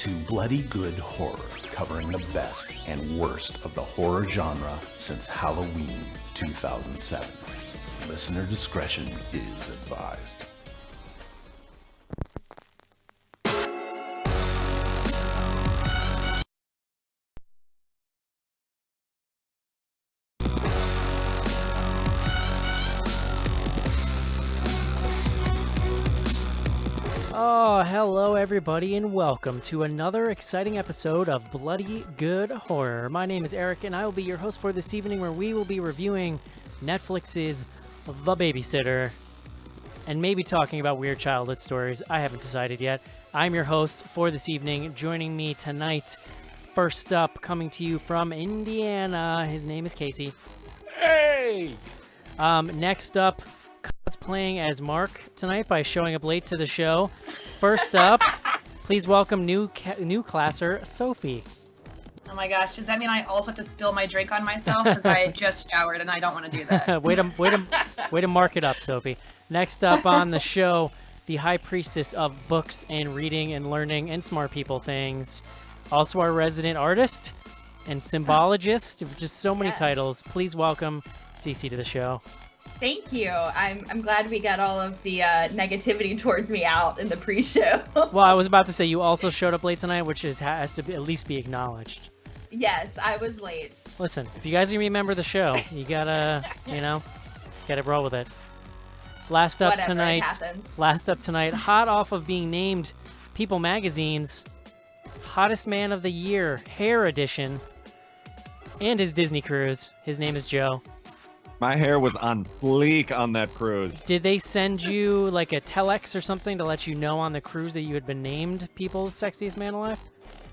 to Bloody Good Horror, covering the best and worst of the horror genre since Halloween 2007. Listener discretion is advised. Oh, hello everybody and welcome to another exciting episode of Bloody Good Horror. My name is Eric and I will be your host for this evening, where we will be reviewing Netflix's The Babysitter and maybe talking about weird childhood stories. I haven't decided yet. I'm your host for this evening. Joining me tonight, first up, coming to you from Indiana, his name is Casey. Hey! Next up, cosplaying as Mark tonight by showing up late to the show. First up, please welcome new classer Sophie. Oh my gosh, does that mean I also have to spill my drink on myself? Because I just showered and I don't want to do that. way to mark it up, Sophie. Next up on the show, the high priestess of books and reading and learning and smart people things. Also our resident artist and symbologist, just so many titles. Please welcome Cece to the show. Thank you. I'm glad we got all of the negativity towards me out in the pre-show. Well, I was about to say you also showed up late tonight, which has to be, at least be acknowledged. Yes, I was late. Listen, if you guys remember the show, you gotta, gotta roll with it. Last up tonight, hot off of being named People Magazine's Hottest Man of the Year, Hair Edition, and his Disney cruise. His name is Joe. My hair was on fleek on that cruise. Did they send you like a telex or something to let you know on the cruise that you had been named People's Sexiest Man Alive?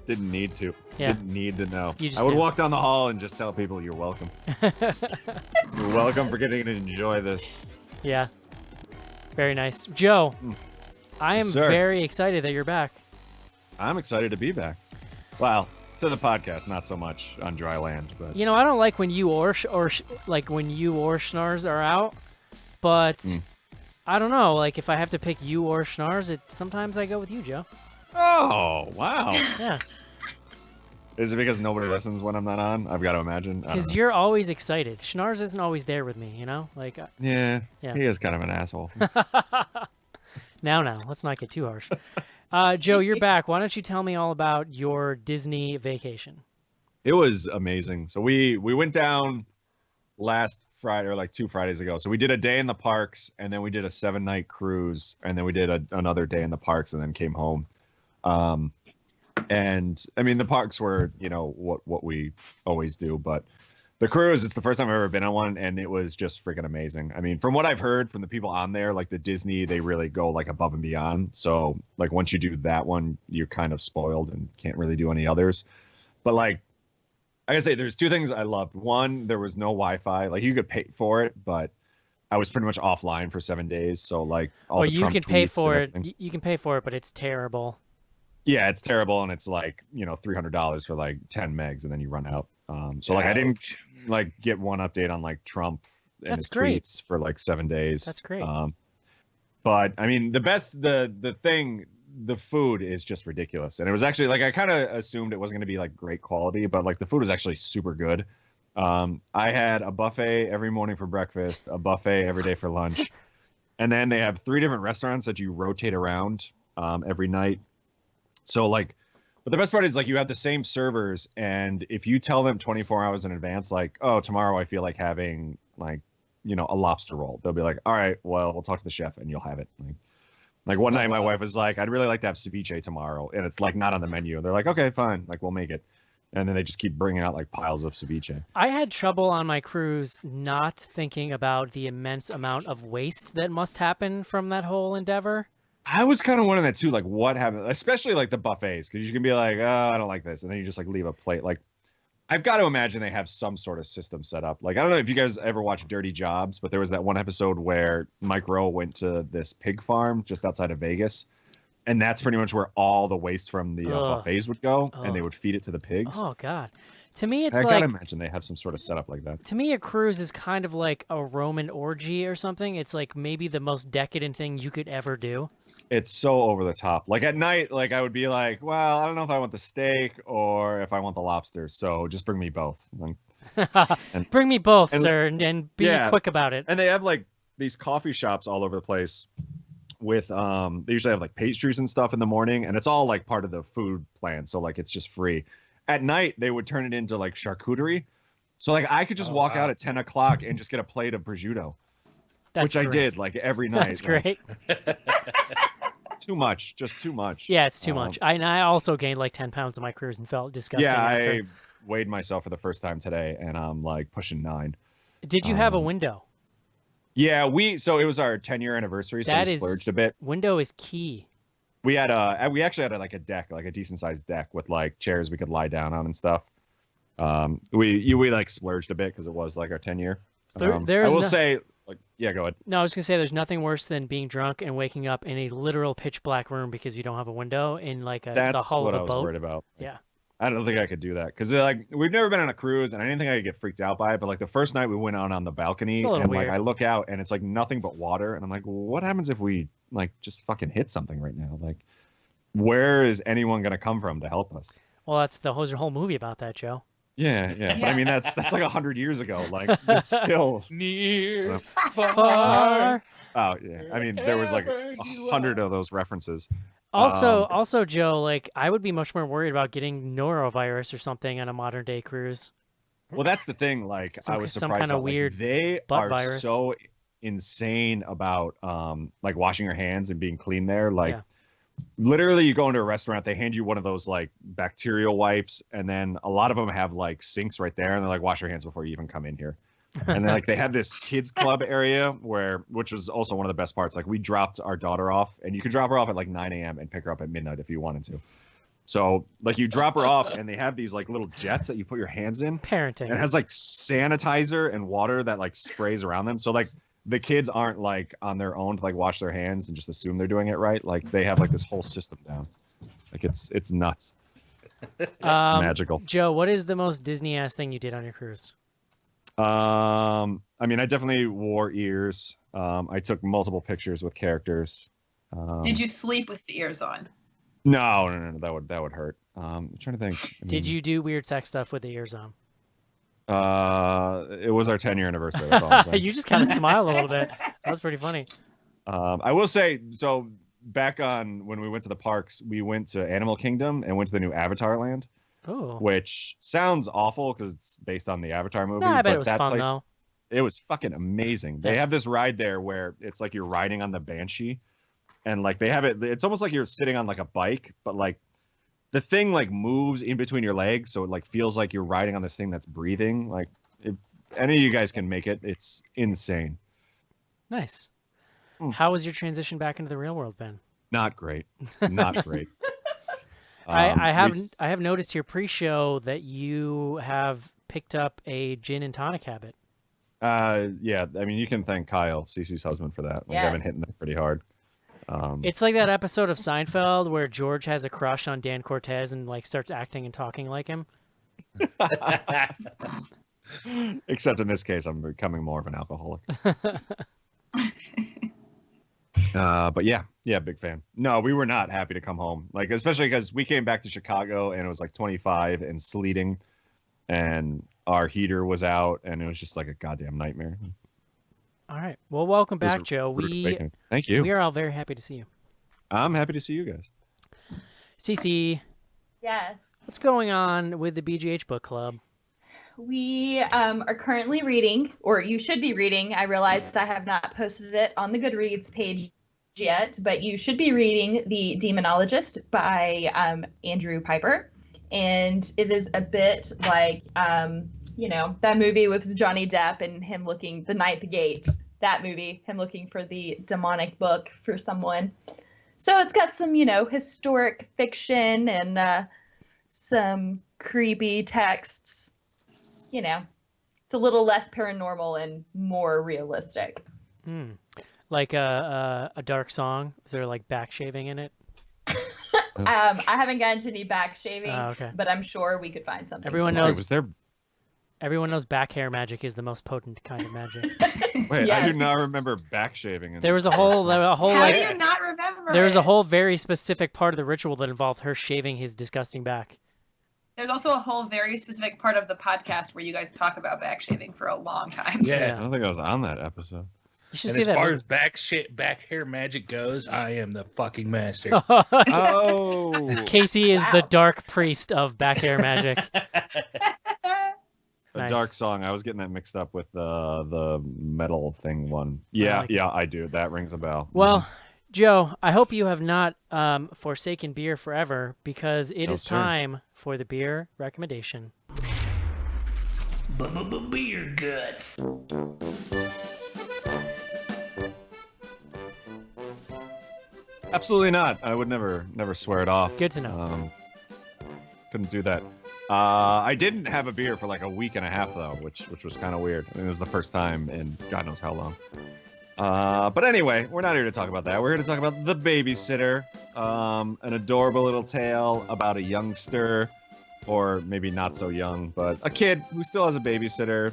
Didn't need to. Yeah. Didn't need to know. I would walk down the hall and just tell people you're welcome. You're welcome for getting to enjoy this. Yeah. Very nice. Joe, I am very excited that you're back. I'm excited to be back. Well, to the podcast, not so much on dry land, but I don't like when you or Schnars are out, but I don't know. Like if I have to pick you or Schnars, sometimes I go with you, Joe. Oh wow! Yeah. Is it because nobody listens when I'm not on? I've got to imagine. Because you're always excited. Schnars isn't always there with me, Like. Yeah. He is kind of an asshole. Now, let's not get too harsh. Joe, you're back. Why don't you tell me all about your Disney vacation? It was amazing. So we went down last Friday, or like 2 Fridays ago. So we did a day in the parks, and then we did a 7-night cruise, and then we did another day in the parks, and then came home. And I mean, the parks were, what we always do, but the cruise, it's the first time I've ever been on one, and it was just freaking amazing. I mean, from what I've heard from the people on there, like the Disney, they really go like above and beyond. So like once you do that one, you're kind of spoiled and can't really do any others. But like I gotta say, there's 2 things I loved. One, there was no Wi-Fi. Like you could pay for it, but I was pretty much offline for 7 days. So like all the Trump you can pay for it. everything. You can pay for it, but it's terrible. Yeah, it's terrible, and it's like $300 for like 10 megs, and then you run out. So like I didn't like get one update on like Trump and his tweets for like 7 days. That's great. But I mean, the food is just ridiculous, and it was actually like I kind of assumed it wasn't going to be like great quality, but like the food was actually super good. I had a buffet every morning for breakfast, a buffet every day for lunch, and then they have 3 different restaurants that you rotate around every night. So like, but the best part is like you have the same servers, and if you tell them 24 hours in advance, like, oh, tomorrow I feel like having like, a lobster roll, they'll be like, all right, well, we'll talk to the chef and you'll have it. Like one night my wife was like, I'd really like to have ceviche tomorrow, and it's like not on the menu. They're like, okay, fine, like we'll make it. And then they just keep bringing out like piles of ceviche. I had trouble on my cruise not thinking about the immense amount of waste that must happen from that whole endeavor. I was kind of wondering that too, like what happened, especially like the buffets, because you can be like, oh, I don't like this, and then you just like leave a plate. Like, I've got to imagine they have some sort of system set up. Like, I don't know if you guys ever watched Dirty Jobs, but there was that one episode where Mike Rowe went to this pig farm just outside of Vegas, and that's pretty much where all the waste from the buffets would go, and they Ugh. would feed it to the pigs. Oh God. To me, it's I like gotta imagine they have some sort of setup like that. to me a cruise is kind of like a Roman orgy or something. It's like maybe the most decadent thing you could ever do. It's so over the top. Like at night, like I would be like, well, I don't know if I want the steak or if I want the lobster, so just bring me both. Like, Bring me both, and- sir, and be yeah. quick about it. and they have like these coffee shops all over the place with they usually have like pastries and stuff in the morning, and it's all like part of the food plan, so like it's just free. At night they would turn it into like charcuterie, so like I could just walk out at 10 o'clock and just get a plate of prosciutto, That's which I great. did like every night. That's like, great. too much, just too much. Yeah, it's too much. I also gained like 10 pounds on my cruise and felt disgusting. Yeah, after. I weighed myself for the first time today, and I'm like pushing 9. Did you have a window? Yeah, so it was our 10-year anniversary, so That we is- splurged a bit. Window is key. We actually had like a deck, like a decent sized deck with like chairs we could lie down on and stuff. We like splurged a bit because it was like our 10-year. I will say, like, yeah, go ahead. No, I was gonna say there's nothing worse than being drunk and waking up in a literal pitch black room because you don't have a window in like the That's hull what of I a was boat. worried about. Yeah. I don't think I could do that because like we've never been on a cruise, and I didn't think I could get freaked out by it. But like the first night we went out on the balcony, It's a little and weird. like I look out and it's like nothing but water, and I'm like, well, what happens if we like just fucking hit something right now? Like, where is anyone gonna come from to help us? Well, that's the whole movie about that, Joe. Yeah. But I mean, that's like 100 years ago. Like, it's still Near, Far. Oh yeah. I mean, there was like 100 of those references. Also, Joe, like I would be much more worried about getting norovirus or something on a modern day cruise. Well, that's the thing. Like, I was some surprised. kinda about, like, weird they butt are virus. so insane about like washing your hands and being clean there. Like, Yeah. literally, you go into a restaurant, they hand you one of those like bacterial wipes, and then a lot of them have like sinks right there, and they're like, wash your hands before you even come in here. And then like they have this kids club area which was also one of the best parts. Like we dropped our daughter off, and you could drop her off at like 9 a.m. and pick her up at midnight if you wanted to. So like you drop her off, and they have these like little jets that you put your hands in, Parenting. and it has like sanitizer and water that like sprays around them. So like the kids aren't like on their own to like wash their hands and just assume they're doing it right. Like they have like this whole system down. Like it's nuts. It's magical. Joe, what is the most Disney ass thing you did on your cruise? I mean, I definitely wore ears. I took multiple pictures with characters. Did you sleep with the ears on? No, that would hurt. I'm trying to think. Did you do weird sex stuff with the ears on? It was our 10-year anniversary. That's all I'm saying. You just kind of smiled a little bit. That's pretty funny. I will say, so back on when we went to the parks, we went to Animal Kingdom and went to the new Avatar Land, Oh. which sounds awful because it's based on the Avatar movie. No, I bet but it was that fun place, though. It was fucking amazing. They Yeah. have this ride there where it's like you're riding on the Banshee, and like they have it. It's almost like you're sitting on like a bike, but like the thing like moves in between your legs, so it like feels like you're riding on this thing that's breathing. Like if any of you guys can make it, it's insane. Nice. Hmm. How was your transition back into the real world, Ben? Not great. Not great. I we've- have noticed here pre-show that you have picked up a gin and tonic habit. Yeah. I mean, you can thank Kyle, Cece's husband, for that. Like I've been Yes. hitting that pretty hard. It's like that episode of Seinfeld where George has a crush on Dan Cortez and like starts acting and talking like him. Except in this case, I'm becoming more of an alcoholic. But yeah, big fan. No, we were not happy to come home. Like, especially because we came back to Chicago and it was like 25 and sleeting, and our heater was out, and it was just like a goddamn nightmare. All right. Well, welcome It was back, a Joe. rude We awakening. Thank you. are all very happy to see you. I'm happy to see you guys. Cece, Yes. what's going on with the BGH book club? We are currently reading, or you should be reading. I realized I have not posted it on the Goodreads page yet, but you should be reading The Demonologist by Andrew Piper. And it is a bit like, that movie with Johnny Depp and him looking, The Night at the Gate, that movie, him looking for the demonic book for someone. So it's got some, historic fiction and some creepy texts. It's a little less paranormal and more realistic. Like a dark song? Is there like back shaving in it? I haven't gotten to any back shaving, okay. but I'm sure we could find something. Everyone similar. knows. Was there? Everyone knows back hair magic is the most potent kind of magic. Wait, Yes. I do not remember back shaving. There was a whole How like. do you not remember? There was a it? whole very specific part of the ritual that involved her shaving his disgusting back. There's also a whole very specific part of the podcast where you guys talk about back shaving for a long time. Yeah. I don't think I was on that episode. You should And see as that. far as back hair magic goes, I am the fucking master. Oh, Casey is the Wow. dark priest of back hair magic. a Nice. dark song. I was getting that mixed up with the metal thing one. Yeah, like it. yeah, I do. That rings a bell. Well, Joe, I hope you have not forsaken beer forever, because it No, is sir. time for the beer recommendation. Beer guts. Absolutely not. I would never swear it off. Good to know. Couldn't do that. I didn't have a beer for like a week and a half though, which was kind of weird. I mean, it was the first time in God knows how long. But anyway, we're not here to talk about that. We're here to talk about The Babysitter, an adorable little tale about a youngster, or maybe not so young, but a kid who still has a babysitter,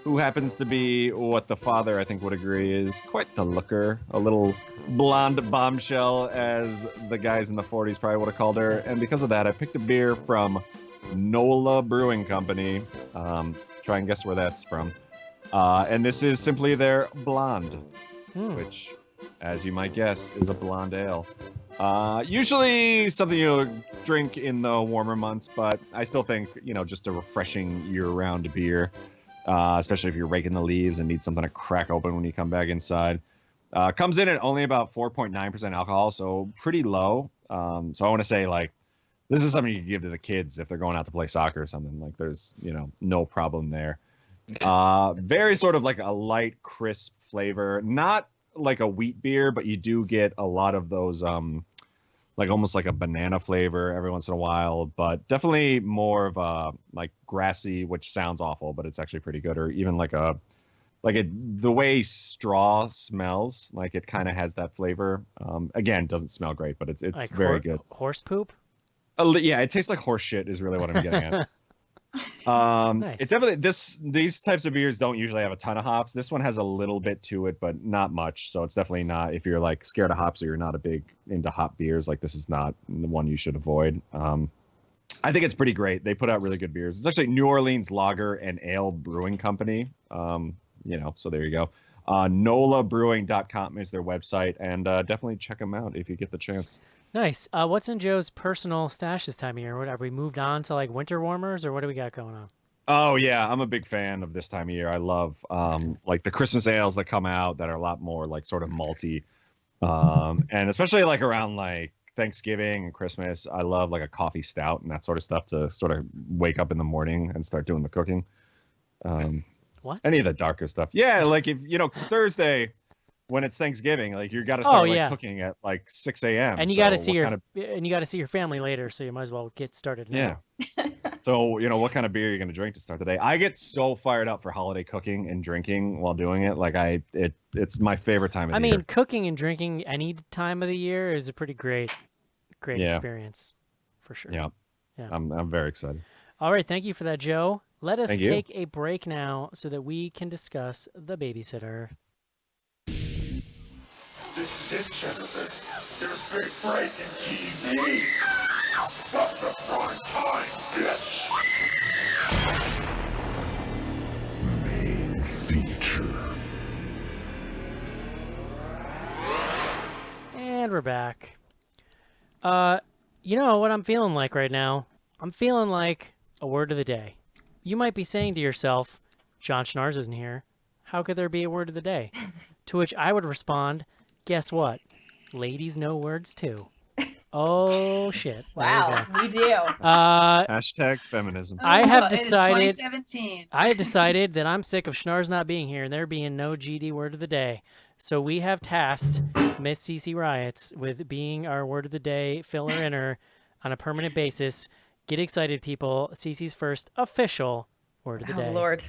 who happens to be what the father, I think, would agree is quite the looker, a little blonde bombshell, as the guys in the 40s probably would have called her. And because of that, I picked a beer from NOLA Brewing Company. Try and guess where that's from. And this is simply their blonde, which, as you might guess, is a blonde ale. Usually something you'll drink in the warmer months, but I still think, just a refreshing year-round beer, especially if you're raking the leaves and need something to crack open when you come back inside. Comes in at only about 4.9% alcohol, so pretty low. So I want to say, like, this is something you can give to the kids if they're going out to play soccer or something. Like, there's, no problem there. Very sort of like a light, crisp flavor. Not like a wheat beer, but you do get a lot of those, like almost like a banana flavor every once in a while. But definitely more of a like grassy, which sounds awful, but it's actually pretty good. Or even like the way straw smells, like it kind of has that flavor. Again, doesn't smell great, but it's Like very good. Horse poop? Yeah, it tastes like horse shit is really what I'm getting at. Nice. It's definitely these types of beers don't usually have a ton of hops. This one has a little bit to it, but not much. So it's definitely not, if you're like scared of hops or you're not a big into hop beers, like this is not the one you should avoid. I think it's pretty great. They put out really good beers. It's actually New Orleans Lager and Ale Brewing Company. So there you go. NOLAbrewing.com is their website, and definitely check them out if you get the chance. Nice. What's in Joe's personal stash this time of year? What, have we moved on to like winter warmers, or what do we got going on? Oh yeah, I'm a big fan of this time of year. I love like the Christmas ales that come out that are a lot more like sort of malty, and especially like around like Thanksgiving and Christmas. I love like a coffee stout and that sort of stuff to sort of wake up in the morning and start doing the cooking. What? Any of the darker stuff? Yeah, like if Thursday when it's Thanksgiving, like you got to start cooking at like 6 a.m. And you got to see your family later, so you might as well get started now. Yeah. So, what kind of beer you're going to drink to start the day? I get so fired up for holiday cooking and drinking while doing it. Like it's my favorite time of the year. Cooking and drinking any time of the year is a pretty great experience, for sure. Yeah. I'm very excited. All right, thank you for that, Joe. Let us Thank you. take a break now so that we can discuss The Babysitter. This is it, gentlemen. Your big break in TV. From the prime time, bitch. Main feature. And we're back. You know what I'm feeling like right now? I'm feeling like a word of the day. You might be saying to yourself, John Schnars isn't here. How could there be a word of the day? To which I would respond, guess what? Ladies know words too. Oh shit! Wow, we do. Hashtag feminism. I have It is decided. 2017. I have decided that I'm sick of Schnars not being here and there being no GD word of the day. So we have tasked Miss CC Riots with being our word of the day filler-inner on a permanent basis. Get excited, people! CC's first official word of the day. Oh Lord.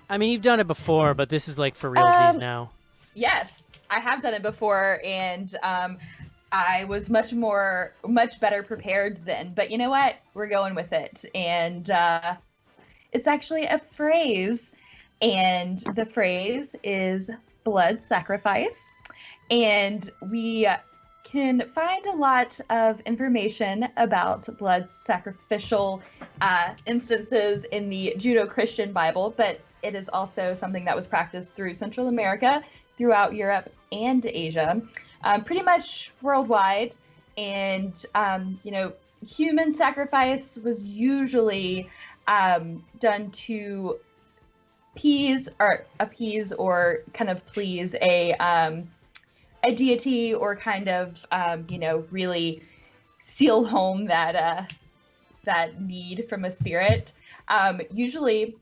I mean, you've done it before, but this is like for realsies now. Yes. I have done it before, and I was much better prepared then. But you know what? We're going with it, and it's actually a phrase, and the phrase is blood sacrifice. And we can find a lot of information about blood sacrificial instances in the Judeo-Christian Bible, but it is also something that was practiced through Central America, throughout Europe and Asia, pretty much worldwide. And, human sacrifice was usually done to appease or kind of please a deity, or kind of really seal home that need from a spirit. Usually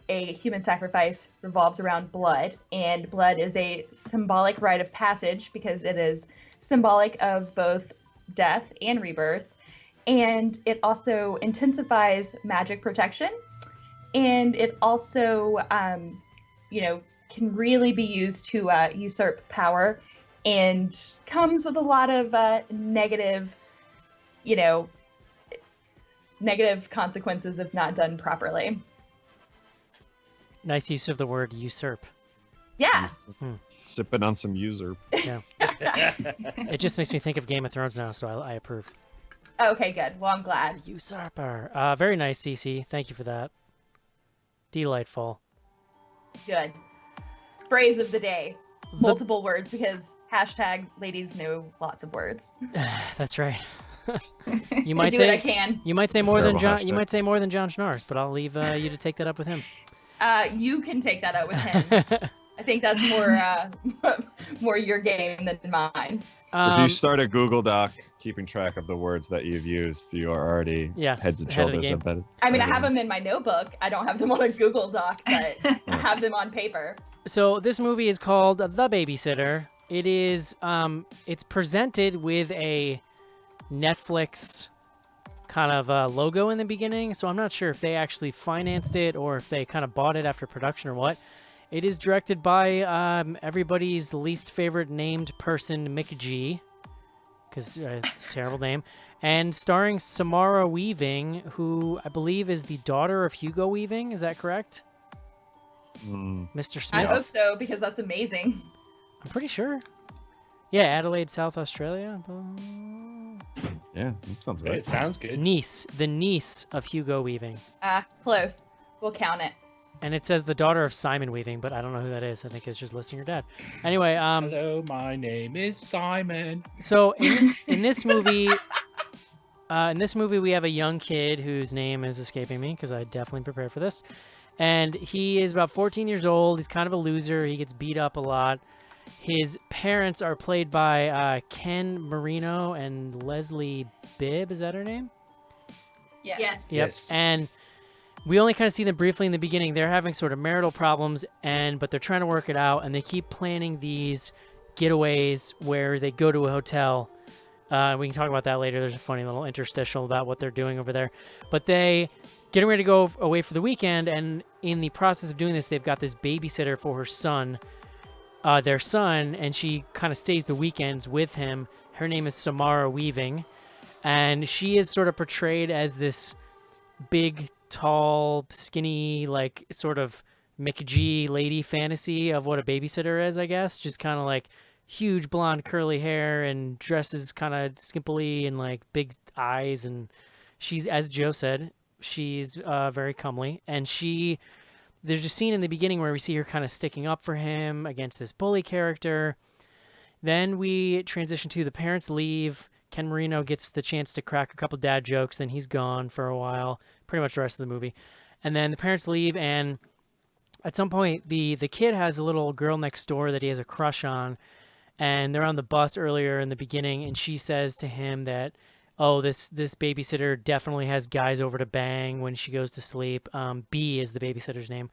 a human sacrifice revolves around blood, and blood is a symbolic rite of passage because it is symbolic of both death and rebirth, and it also intensifies magic protection, and it also can really be used to usurp power, and comes with a lot of negative consequences if not done properly. Nice use of the word usurp. Yeah. Sipping on some user. Yeah. It just makes me think of Game of Thrones now, so I approve. Okay, good. Well, I'm glad. Usurper. Very nice, Cece. Thank you for that. Delightful. Good. Phrase of the day. Multiple words, because hashtag ladies know lots of words. That's right. You might I do say what I can. You might say more than John. hashtag. You might say more than John Schnars, but I'll leave you to take that up with him. You can take that up with him. I think that's more your game than mine. If you start a Google Doc keeping track of the words that you've used, you are already heads and ahead of the shoulders game. embedded. I mean, I have them in my notebook. I don't have them on a Google Doc, but I have them on paper. So this movie is called The Babysitter. It is it's presented with a Netflix kind of logo in the beginning, so I'm not sure if they actually financed it or if they kind of bought it after production or what. It is directed by everybody's least favorite named person, Mick G, because it's a terrible name, and starring Samara Weaving, who I believe is the daughter of Hugo Weaving. Is that correct? Mr. Smith? I hope so, because that's amazing. I'm pretty sure. Yeah, Adelaide, South Australia. Yeah, that sounds It right. sounds good. Niece, the niece of Hugo Weaving. Close. We'll count it. And it says the daughter of Simon Weaving, but I don't know who that is. I think it's just listing her dad. Anyway, Hello, my name is Simon. so in this movie, we have a young kid whose name is escaping me because I definitely prepared for this. And he is about 14 years old. He's kind of a loser. He gets beat up a lot. His parents are played by Ken Marino and Leslie Bibb. Is that her name? Yes. Yes. Yep. Yes. And we only kind of see them briefly in the beginning. They're having sort of marital problems, but they're trying to work it out, and they keep planning these getaways where they go to a hotel. We can talk about that later. There's a funny little interstitial about what they're doing over there. But they getting ready to go away for the weekend, and in the process of doing this, they've got this babysitter for her son, their son, and she kind of stays the weekends with him. Her name is Samara Weaving, and she is sort of portrayed as this big, tall, skinny, like sort of McG lady fantasy of what a babysitter is, I guess. Just kind of like huge blonde curly hair and dresses kind of skimpily and like big eyes. And she's, as Joe said, she's very comely. And there's a scene in the beginning where we see her kind of sticking up for him against this bully character. Then we transition to the parents leave. Ken Marino gets the chance to crack a couple dad jokes. Then he's gone for a while, pretty much the rest of the movie. And then the parents leave, and at some point, the kid has a little girl next door that he has a crush on. And they're on the bus earlier in the beginning, and she says to him that, oh, this babysitter definitely has guys over to bang when she goes to sleep. B is the babysitter's name.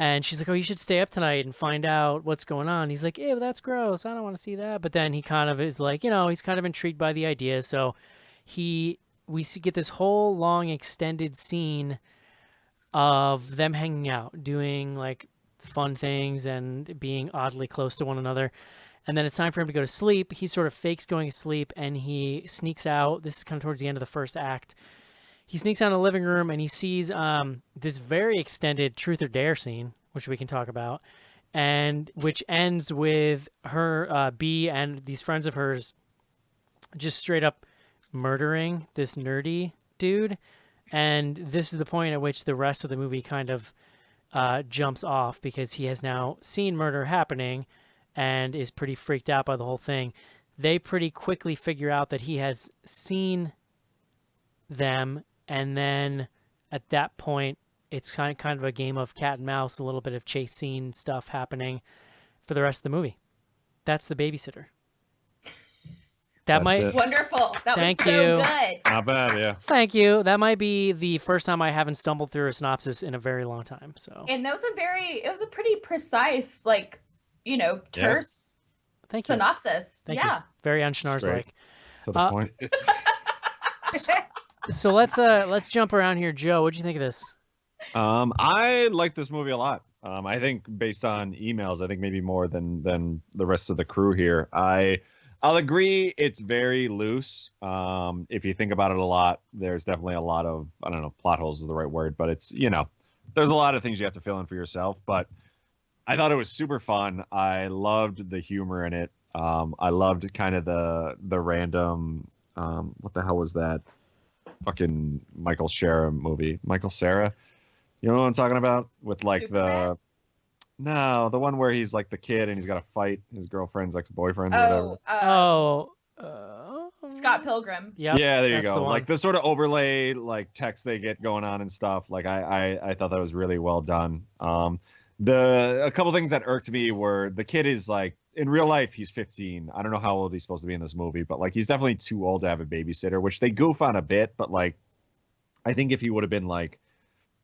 And she's like, oh, you should stay up tonight and find out what's going on. He's like, ew, that's gross. I don't want to see that. But then he kind of is like, he's kind of intrigued by the idea. So get this whole long extended scene of them hanging out, doing like fun things and being oddly close to one another. And then it's time for him to go to sleep. He sort of fakes going to sleep and he sneaks out. This is kind of towards the end of the first act. He sneaks out in the living room and he sees this very extended truth or dare scene, which we can talk about, and which ends with her, B, and these friends of hers just straight up murdering this nerdy dude. And this is the point at which the rest of the movie kind of jumps off because he has now seen murder happening and is pretty freaked out by the whole thing. They pretty quickly figure out that he has seen them, and then at that point, it's kind of a game of cat and mouse, a little bit of chase scene stuff happening for the rest of the movie. That's The Babysitter. That That's might it. Wonderful. That Thank was so you. good. Not bad, yeah. Thank you. That might be the first time I haven't stumbled through a synopsis in a very long time. So And that was it was a pretty precise, like, terse thank you. synopsis. Thank you. Very unschnars like. To the point. So let's jump around here. Joe, what'd you think of this? I like this movie a lot. I think based on emails, I think maybe more than the rest of the crew here. I'll agree it's very loose. If you think about it a lot, there's definitely a lot of, I don't know, plot holes is the right word, but it's, there's a lot of things you have to fill in for yourself. But I thought it was super fun. I loved the humor in it. I loved kind of the random, what the hell was that? Fucking Michael Cera movie. Michael Cera. You know what I'm talking about? With like Superman? the one where he's like the kid and he's got to fight his girlfriend's ex-boyfriend or whatever. Scott Pilgrim. Yeah. Yeah, there you that's go. the one. Like the sort of overlay, like text they get going on and stuff. Like I thought that was really well done. A couple things that irked me were the kid is like in real life he's 15. I don't know how old he's supposed to be in this movie, but like he's definitely too old to have a babysitter, which they goof on a bit. But like, I think if he would have been like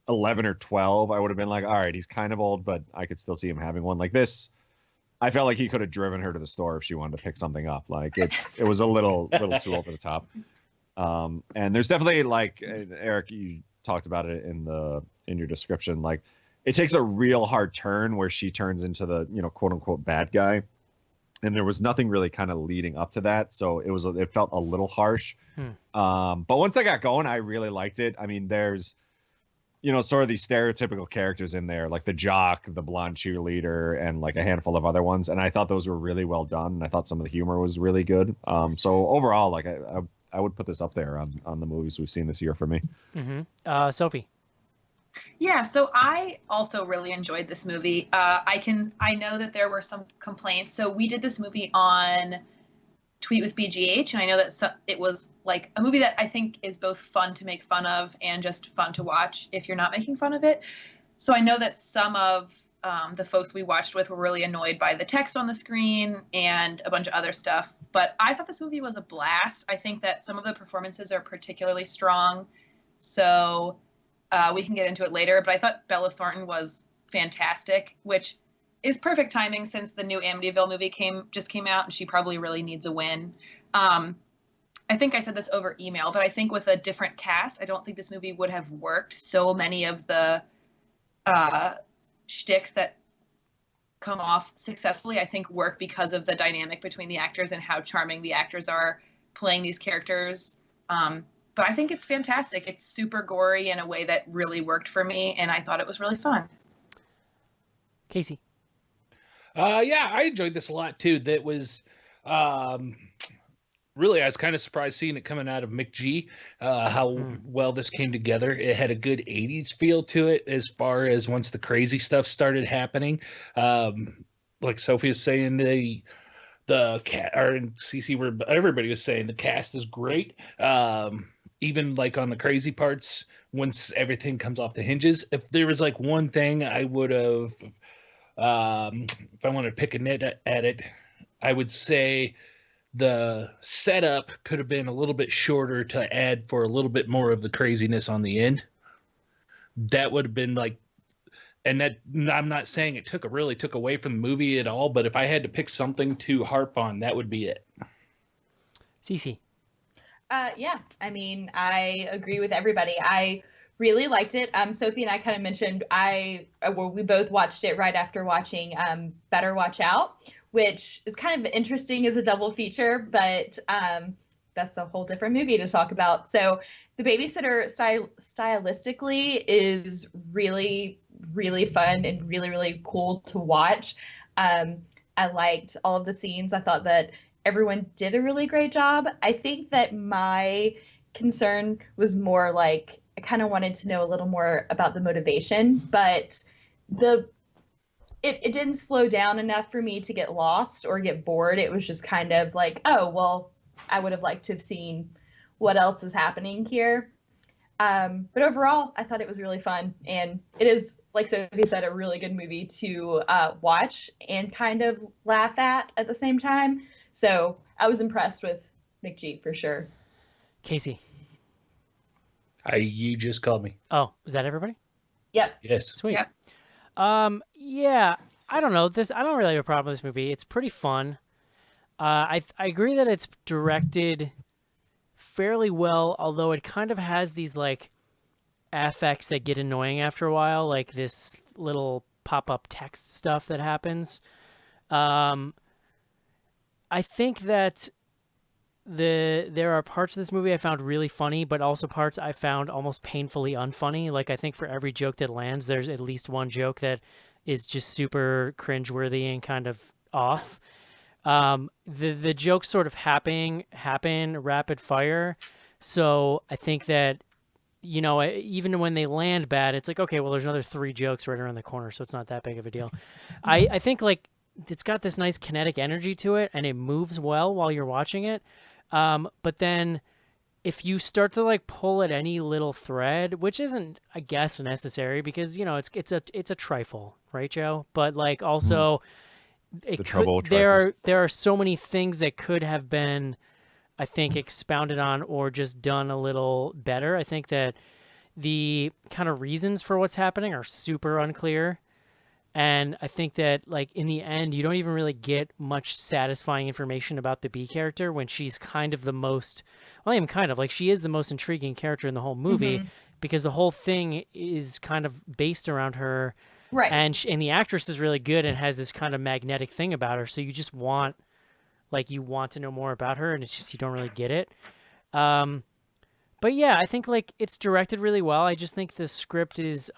11 or 12, I would have been like, all right, he's kind of old, but I could still see him having one. Like this, I felt like he could have driven her to the store if she wanted to pick something up. Like it was a little too over the top. And there's definitely like Eric, you talked about it in your description. Like it takes a real hard turn where she turns into the quote unquote bad guy, and there was nothing really kind of leading up to that, so it felt a little harsh. But once I got going, I really liked it. I mean, there's sort of these stereotypical characters in there, like the jock, the blonde cheerleader, and like a handful of other ones. And I thought those were really well done. And I thought some of the humor was really good. So overall, like I would put this up there on the movies we've seen this year for me. Mm-hmm. Sophie. Yeah, so I also really enjoyed this movie. I know that there were some complaints. So we did this movie on Tweet with BGH, and I know that it was like a movie that I think is both fun to make fun of and just fun to watch if you're not making fun of it. So I know that some of the folks we watched with were really annoyed by the text on the screen and a bunch of other stuff. But I thought this movie was a blast. I think that some of the performances are particularly strong. So we can get into it later. But I thought Bella Thornton was fantastic, which is perfect timing since the new Amityville movie just came out, and she probably really needs a win. I think I said this over email, but I think with a different cast, I don't think this movie would have worked. So many of the shticks that come off successfully, I think, work because of the dynamic between the actors and how charming the actors are playing these characters. But I think it's fantastic. It's super gory in a way that really worked for me, and I thought it was really fun. Casey. Yeah, I enjoyed this a lot too. That was really, I was kind of surprised seeing it coming out of McG, how well this came together. It had a good 80s feel to it as far as once the crazy stuff started happening. Like Sophie was saying, the cat, or CC, where everybody was saying the cast is great. Even like on the crazy parts, once everything comes off the hinges. If there was like one thing I would have, if I want to pick a nit at it, I would say the setup could have been a little bit shorter to add for a little bit more of the craziness on the end. That would have been like, and that, I'm not saying it really took away from the movie at all, but if I had to pick something to harp on, that would be it. Cece. Yeah, I mean, I agree with everybody. I really liked it. Sophie and I kind of mentioned we both watched it right after watching Better Watch Out, which is kind of interesting as a double feature, but that's a whole different movie to talk about. So The Babysitter stylistically is really, really fun and really, really cool to watch. I liked all of the scenes. I thought that everyone did a really great job. I think that my concern was more like I kind of wanted to know a little more about the motivation, but it didn't slow down enough for me to get lost or get bored. It was just kind of like, oh, well, I would have liked to have seen what else is happening here. But overall, I thought it was really fun. And it is, like Sophie said, a really good movie to watch and kind of laugh at the same time. So I was impressed with McG for sure. Casey. You just called me. Oh, is that everybody? Yep. Yes. Sweet. Yep. Yeah, I don't know. I don't really have a problem with this movie. It's pretty fun. I agree that it's directed fairly well, although it kind of has these like affects that get annoying after a while, like this little pop-up text stuff that happens. I think that there are parts of this movie I found really funny, but also parts I found almost painfully unfunny. Like, I think for every joke that lands, there's at least one joke that is just super cringeworthy and kind of off. The jokes sort of happen rapid fire. So I think that, you know, even when they land bad, it's like, okay, well, there's another 3 jokes right around the corner, so it's not that big of a deal. I think, like, it's got this nice kinetic energy to it, and it moves well while you're watching it. But then if you start to like pull at any little thread, which isn't, I guess, necessary because, you know, it's a trifle, right, Joe? But like also there are so many things that could have been, I think, expounded on or just done a little better. I think that the kind of reasons for what's happening are super unclear. And I think that, like, in the end, you don't even really get much satisfying information about the B character when she's kind of the most, well, even kind of, like, she is the most intriguing character in the whole movie because the whole thing is kind of based around her. Right. And the actress is really good and has this kind of magnetic thing about her. So you just want, like, you want to know more about her, and it's just you don't really get it. But yeah, I think, like, it's directed really well. I just think the script is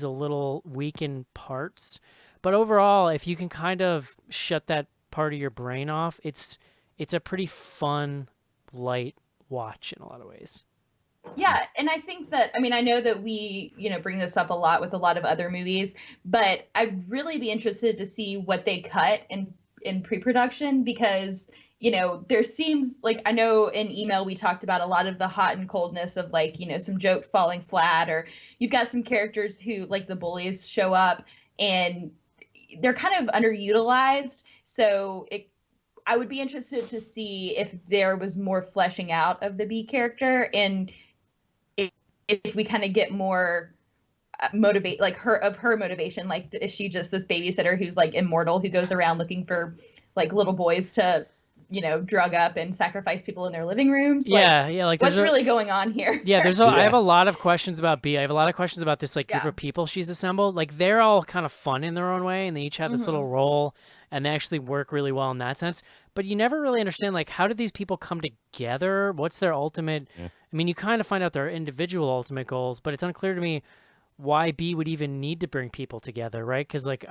a little weak in parts, but overall, if you can kind of shut that part of your brain off, it's a pretty fun, light watch in a lot of ways. Yeah, and I think that, I mean, I know that we, you know, bring this up a lot with a lot of other movies, but I'd really be interested to see what they cut in pre-production because, you know, there seems like, I know in email we talked about a lot of the hot and coldness of, like, you know, some jokes falling flat, or you've got some characters who, like, the bullies show up and they're kind of underutilized. So I would be interested to see if there was more fleshing out of the B character and if we kind of get more motivate, like, her motivation. Like, is she just this babysitter who's, like, immortal, who goes around looking for, like, little boys to, you know, drug up and sacrifice people in their living rooms? Yeah, like, yeah. Like, what's really going on here? Yeah, I have a lot of questions about B. I have a lot of questions about this, like, group of people she's assembled. Like, they're all kind of fun in their own way, and they each have this little role, and they actually work really well in that sense. But you never really understand, like, how did these people come together? What's their ultimate? Yeah. I mean, you kind of find out their individual ultimate goals, but it's unclear to me why B would even need to bring people together, right? Because, like,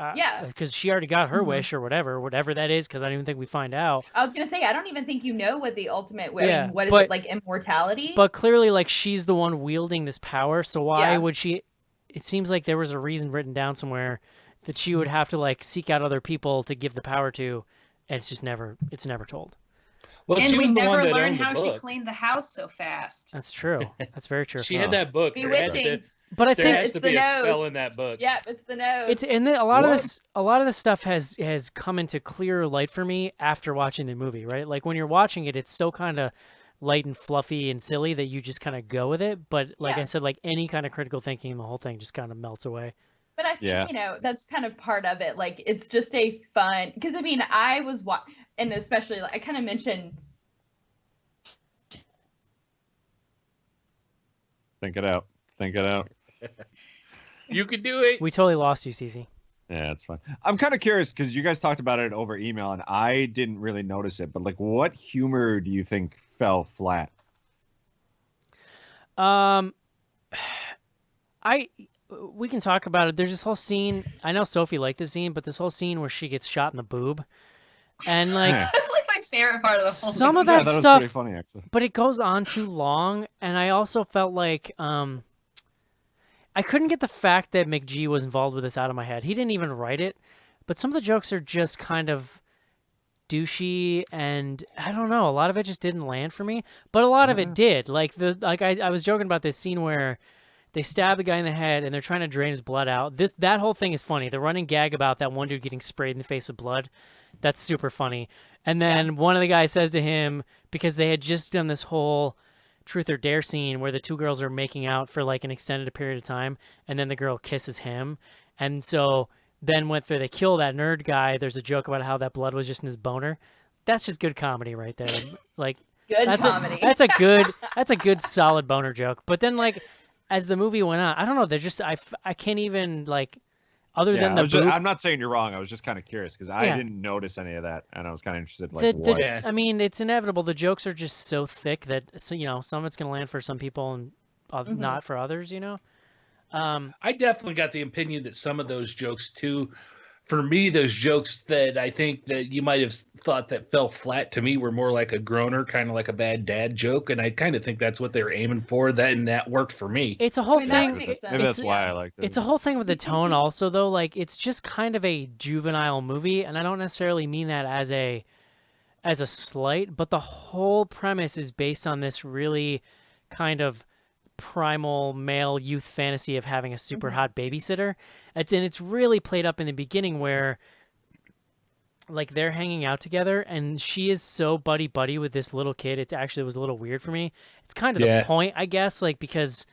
because she already got her wish or whatever that is, because I don't even think we find out. I was going to say, I don't even think you know what the ultimate wish, what is it, like, immortality? But clearly, like, she's the one wielding this power, so why would she? It seems like there was a reason written down somewhere that she would have to, like, seek out other people to give the power to, and it's never told. Well, and we never learned how she cleaned the house so fast. That's true. That's very true. She had that book. Bewitching. But I think there has to be a spell in that book. Yeah, it's the nose. A lot of this stuff has come into clearer light for me after watching the movie, right? Like, when you're watching it, it's so kind of light and fluffy and silly that you just kind of go with it. But like I said, like, any kind of critical thinking, the whole thing just kind of melts away. But I think, you know, that's kind of part of it. Like, it's just a fun, because, I mean, I was and especially, like, I kind of mentioned. Think it out. think it out. You could do it. We totally lost you, Cece. Yeah, it's fine. I'm kind of curious because you guys talked about it over email and I didn't really notice it. But like, what humor do you think fell flat? We can talk about it. There's this whole scene. I know Sophie liked the scene, but this whole scene where she gets shot in the boob, and like Yeah. That's like my favorite part of the whole some of movie. that that was stuff, pretty funny actually. but it goes on too long. And I also felt like I couldn't get the fact that McG was involved with this out of my head. He didn't even write it, but some of the jokes are just kind of douchey, and I don't know. A lot of it just didn't land for me, but a lot of it did. Like I was joking about this scene where they stab the guy in the head and they're trying to drain his blood out. That whole thing is funny. The running gag about that one dude getting sprayed in the face with blood, that's super funny. And then one of the guys says to him, because they had just done this whole truth or dare scene where the two girls are making out for like an extended period of time, and then the girl kisses him. And so then when they kill that nerd guy, there's a joke about how that blood was just in his boner. That's just good comedy right there. Like Good that's comedy. that's a good solid boner joke. But then like as the movie went on, I don't know. There's just I can't even like other than the boob. I'm not saying you're wrong. I was just kind of curious because I didn't notice any of that, and I was kind of interested. Like, what? Yeah. I mean, it's inevitable. The jokes are just so thick that some of it's gonna land for some people and not for others. I definitely got the opinion that some of those jokes too, for me, those jokes that I think that you might have thought that fell flat to me were more like a groaner, kind of like a bad dad joke, and I kind of think that's what they were aiming for. That worked for me. It's a whole that thing. makes sense. Maybe that's why I liked it. It's a whole thing with the tone also though. Like it's just kind of a juvenile movie, and I don't necessarily mean that as a slight, but the whole premise is based on this really kind of primal male youth fantasy of having a super hot babysitter. It's really played up in the beginning where like they're hanging out together and she is so buddy with this little kid. It actually was a little weird for me. It's kind of the point, I guess, like because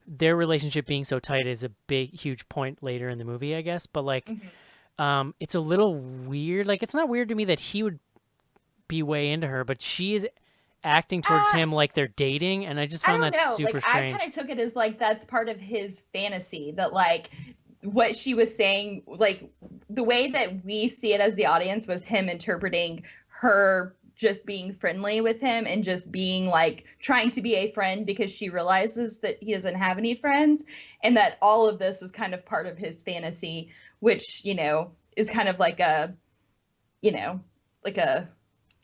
their relationship being so tight is a huge point later in the movie, I guess. But like it's a little weird. Like it's not weird to me that he would be way into her, but she is acting towards him like they're dating, and I just found that super strange. I kind of took it as like that's part of his fantasy, that like what she was saying, like the way that we see it as the audience was him interpreting her just being friendly with him and just being like trying to be a friend because she realizes that he doesn't have any friends, and that all of this was kind of part of his fantasy, which is kind of like a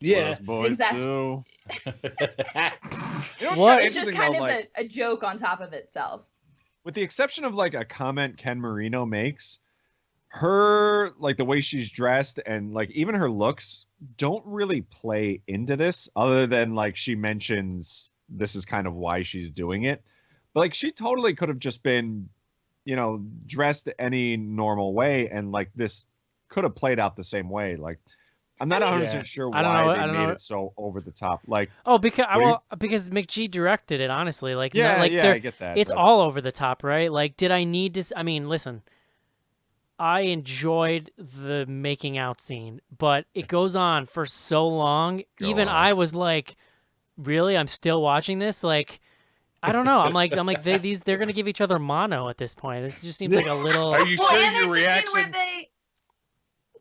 Those boys exactly. do. What? It's just kind of a joke on top of itself. With the exception of like a comment Ken Marino makes, her like the way she's dressed and like even her looks don't really play into this, other than like she mentions this is kind of why she's doing it. But like she totally could have just been, dressed any normal way, and like this could have played out the same way. Like I'm not 100% sure why they made it so over the top. Like, because McG directed it, honestly. Like, I get that. It's all over the top, right? Like, did I need to? I mean, listen, I enjoyed the making out scene, but it goes on for so long. I was like, really? I'm still watching this? Like, I don't know. I'm like, they're gonna give each other mono at this point. This just seems like a little. Are you Well, sure and your there's the scene reaction? where they-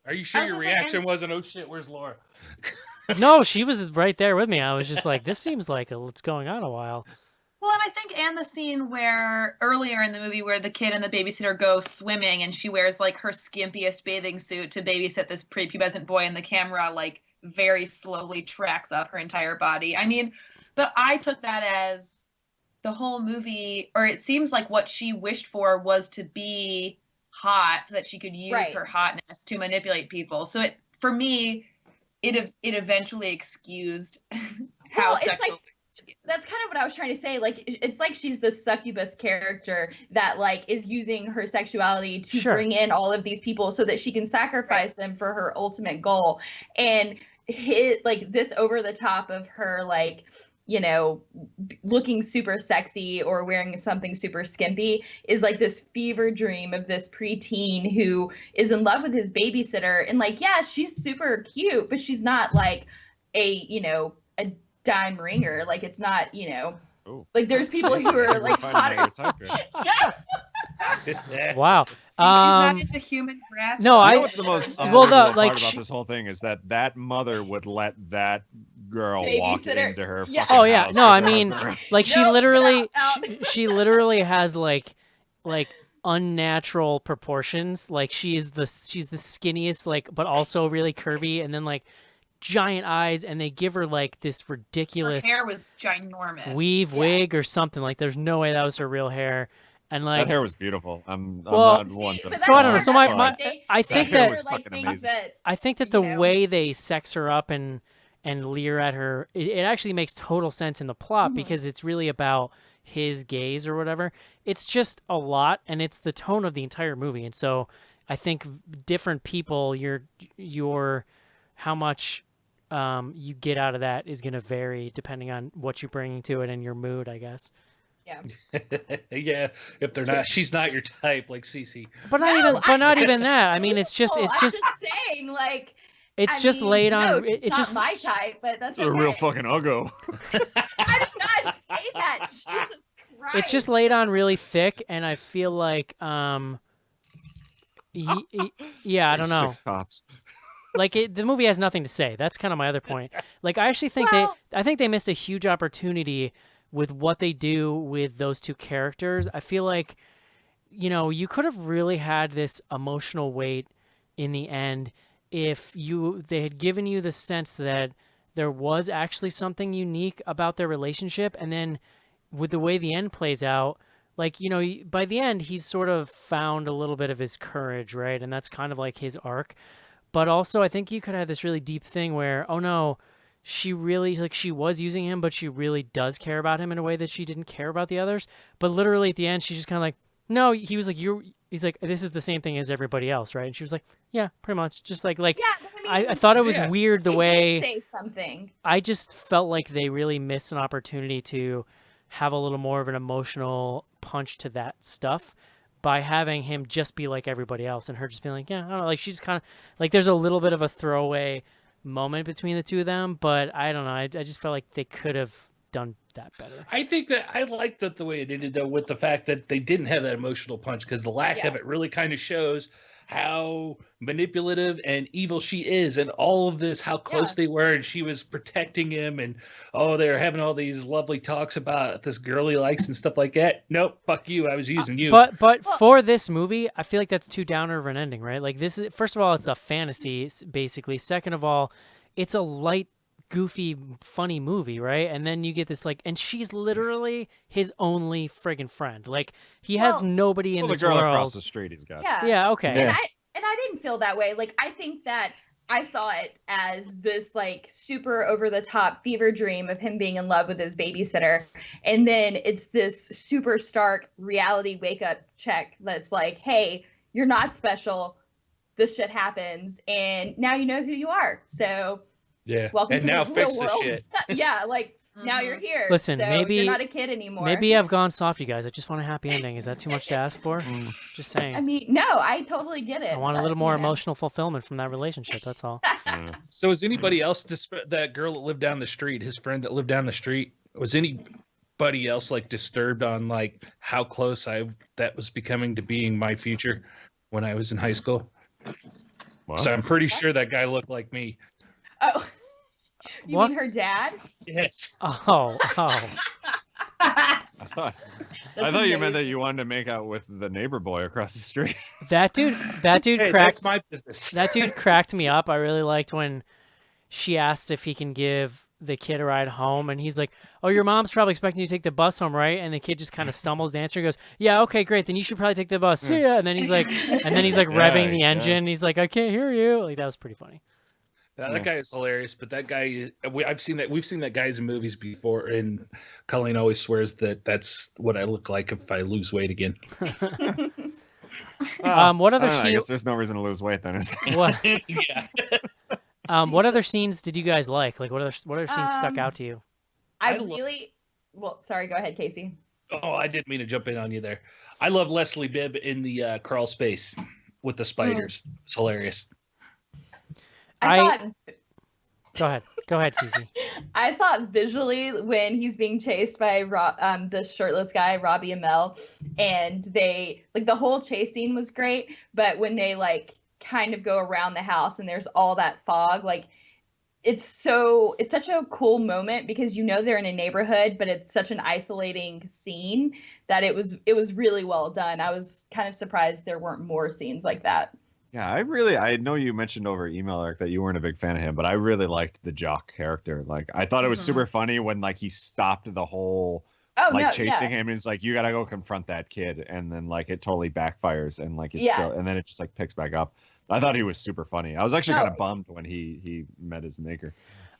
Are you sure I your was gonna say, reaction wasn't, oh shit, where's Laura? No, she was right there with me. I was just like, this seems like it's going on a while. Well, and I think the scene where earlier in the movie where the kid and the babysitter go swimming and she wears like her skimpiest bathing suit to babysit this prepubescent boy, and the camera like very slowly tracks up her entire body. I mean, but I took that as the whole movie, or it seems like what she wished for was to be hot so that she could use her hotness to manipulate people. So for me, it eventually excused how sexual. That's kind of what I was trying to say. Like, it's like she's this succubus character that like is using her sexuality to bring in all of these people so that she can sacrifice them for her ultimate goal. And this over the top of her, like, looking super sexy or wearing something super skimpy is like this fever dream of this preteen who is in love with his babysitter. And like, yeah, she's super cute, but she's not like a dime ringer. Like, it's not, Oh. Like there's people who are like hotter. Wow. See, he's not into human rats. no, You know I- what's the most well, unbelievable like, part about she- this whole thing is that mother would let that girl walk Babysitter. into her Yeah. fucking Oh yeah, house no, with I her mean, husband around. like she Nope, literally, out. she literally has like unnatural proportions. Like she's the skinniest, like, but also really curvy, and then like giant eyes, and they give her like this Her ridiculous hair was ginormous. weave Yeah. wig or something. Like there's no way that was her real hair, and like That hair was beautiful. I'm Well, not one to But So I don't know. that's So another my thing. They- I they think hair that was like fucking things amazing. that I think that you the know. way they sex her up and leer at her, it actually makes total sense in the plot Mhm. because it's really about his gaze or whatever. It's just a lot, and it's the tone of the entire movie. And so I think different people, your how much you get out of that is going to vary depending on what you're bringing to it and your mood, I guess. Yeah. Yeah, if they're not, she's not your type, like Cece. But not No, even, but not I- even that. I mean, it's just, I'm it's just, saying, like, it's I just mean, laid on. no, It's she's just not my type, but that's It's a okay. real fucking uggo. I did not say that. Jesus Christ. It's just laid on really thick, and I feel like, yeah, I don't know. Six tops. Like the movie has nothing to say. That's kind of my other point. Like I actually think Well- I think they missed a huge opportunity with what they do with those two characters. I feel like, you could have really had this emotional weight in the end if they had given you the sense that there was actually something unique about their relationship, and then with the way the end plays out, like, by the end he's sort of found a little bit of his courage, right? And that's kind of like his arc. But also I think you could have this really deep thing where, oh no, she really, like, she was using him, but she really does care about him in a way that she didn't care about the others. But literally at the end she's just kind of like, no, he was like, he's like, this is the same thing as everybody else, right? And she was like, yeah, pretty much. Just like Yeah, but I thought it was Yeah. weird the they way did say something. I just felt like they really missed an opportunity to have a little more of an emotional punch to that stuff by having him just be like everybody else and her just being like, yeah, I don't know. Like she's kind of like, there's a little bit of a throwaway moment between the two of them, but I don't know. I just felt like they could have done that better. I think that I like that the way it ended, though, with the fact that they didn't have that emotional punch, because the lack of Yeah. it really kind of shows how manipulative and evil she is, and all of this, how close Yeah. they were, and she was protecting him, and they were having all these lovely talks about this girl he likes and stuff like that. Nope, fuck you, I was using you. But Well- for this movie, I feel like that's too downer of an ending, right? Like this is, first of all, it's a fantasy basically. Second of all, it's a light, goofy, funny movie, right? And then you get this like, and she's literally his only friggin' friend. Like he has Well- nobody in Well, the this girl world. across the street he's got. Yeah. Yeah, okay. Yeah. And I didn't feel that way. Like, I think that I saw it as this like super over the top fever dream of him being in love with his babysitter, and then it's this super stark reality wake up check that's like, hey, you're not special, this shit happens, and now you know who you are, so Yeah, welcome and to now the fix real the world. shit. Yeah, like now you're here. Listen, so maybe- you're not a kid anymore. Maybe I've gone soft, you guys. I just want a happy ending. Is that too much to ask for? Just saying. I mean, no, I totally get it. I want a but, little more you know. emotional fulfillment from that relationship. That's all. Yeah. So is anybody else, that girl that lived down the street, his friend that lived down the street, was anybody else like disturbed on like how close that was becoming to being my future when I was in high school? Well, So I'm pretty sure that guy looked like me. Oh, you What? mean her dad? Yes. Oh. I thought That's you meant that amazing. you wanted to make out with the neighbor boy across the street. That dude Hey, cracked that's my business. that dude cracked me up. I really liked when she asked if he can give the kid a ride home, and he's like, "Oh, your mom's probably expecting you to take the bus home, right?" And the kid just kind of stumbles the answer. He goes, "Yeah, okay, great. Then you should probably take the bus." See ya. And then he's like, revving the I engine. guess. He's like, "I can't hear you." Like that was pretty funny. That guy is hilarious, but that guy, we've seen that guys in movies before, and Colleen always swears that that's what I look like if I lose weight again. What other I don't know, I scene- guess there's no reason to lose weight then. Is there? What Yeah. what other scenes did you guys like? Like what other scenes stuck Um, out to you? I I lo- really well. Sorry, go ahead, Casey. Oh, I didn't mean to jump in on you there. I love Leslie Bibb in the crawl space with the spiders. It's hilarious. I I- thought Go ahead, Cece. I thought visually when he's being chased by the shirtless guy, Robbie Amell, and they like the whole chase scene was great, but when they like kind of go around the house and there's all that fog, like it's such a cool moment because you know they're in a neighborhood, but it's such an isolating scene that it was really well done. I was kind of surprised there weren't more scenes like that. Yeah, I know you mentioned over email, Eric, that you weren't a big fan of him, but I really liked the jock character. Like, I thought it was super funny when like he stopped the whole chasing him and he's like, you gotta go confront that kid, and then like it totally backfires and like it's still, and then it just like picks back up. I thought he was super funny. I was actually kind of bummed when he met his maker.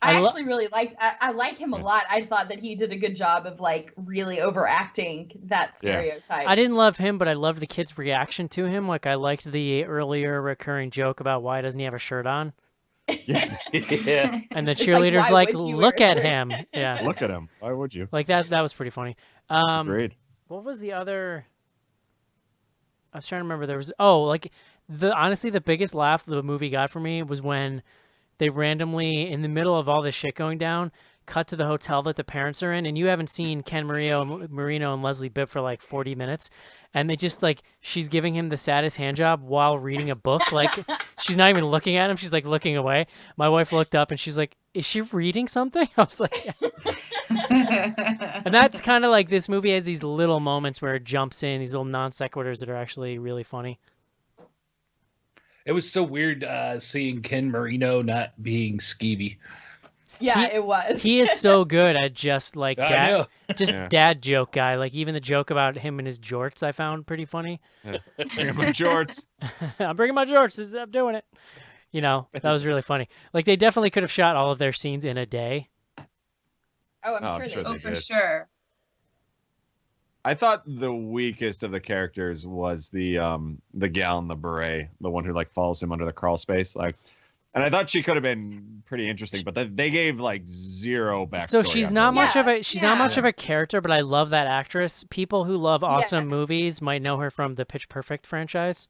I actually really liked. I like him a lot. I thought that he did a good job of like really overacting that stereotype. I didn't love him, but I loved the kid's reaction to him. Like I liked the earlier recurring joke about why doesn't he have a shirt on. Yeah. And the cheerleader's like look at him. Yeah. Look at him. Why would you? Like that was pretty funny. Great. What was the other? I was trying to remember. There was honestly the biggest laugh the movie got for me was when they randomly, in the middle of all this shit going down, cut to the hotel that the parents are in, and you haven't seen Ken Marino and Leslie Bibb for like 40 minutes, and they just like, she's giving him the saddest hand job while reading a book. Like, she's not even looking at him. She's like looking away. My wife looked up and she's like, is she reading something? I was like, yeah. And that's kind of like, this movie has these little moments where it jumps in, these little non sequiturs that are actually really funny. It was so weird seeing Ken Marino not being skeevy. Yeah, it was. He is so good at just like dad joke guy. Like even the joke about him and his jorts, I found pretty funny. Bring my jorts. I'm bringing my jorts. I'm doing it. You know, that was really funny. Like they definitely could have shot all of their scenes in a day. Oh, I'm sure they did. For did. sure. I thought the weakest of the characters was the gal in the beret, the one who like follows him under the crawl space, like, and I thought she could have been pretty interesting, but they gave like zero backstory. So she's not much of a character, but I love that actress. People who love awesome movies might know her from the Pitch Perfect franchise.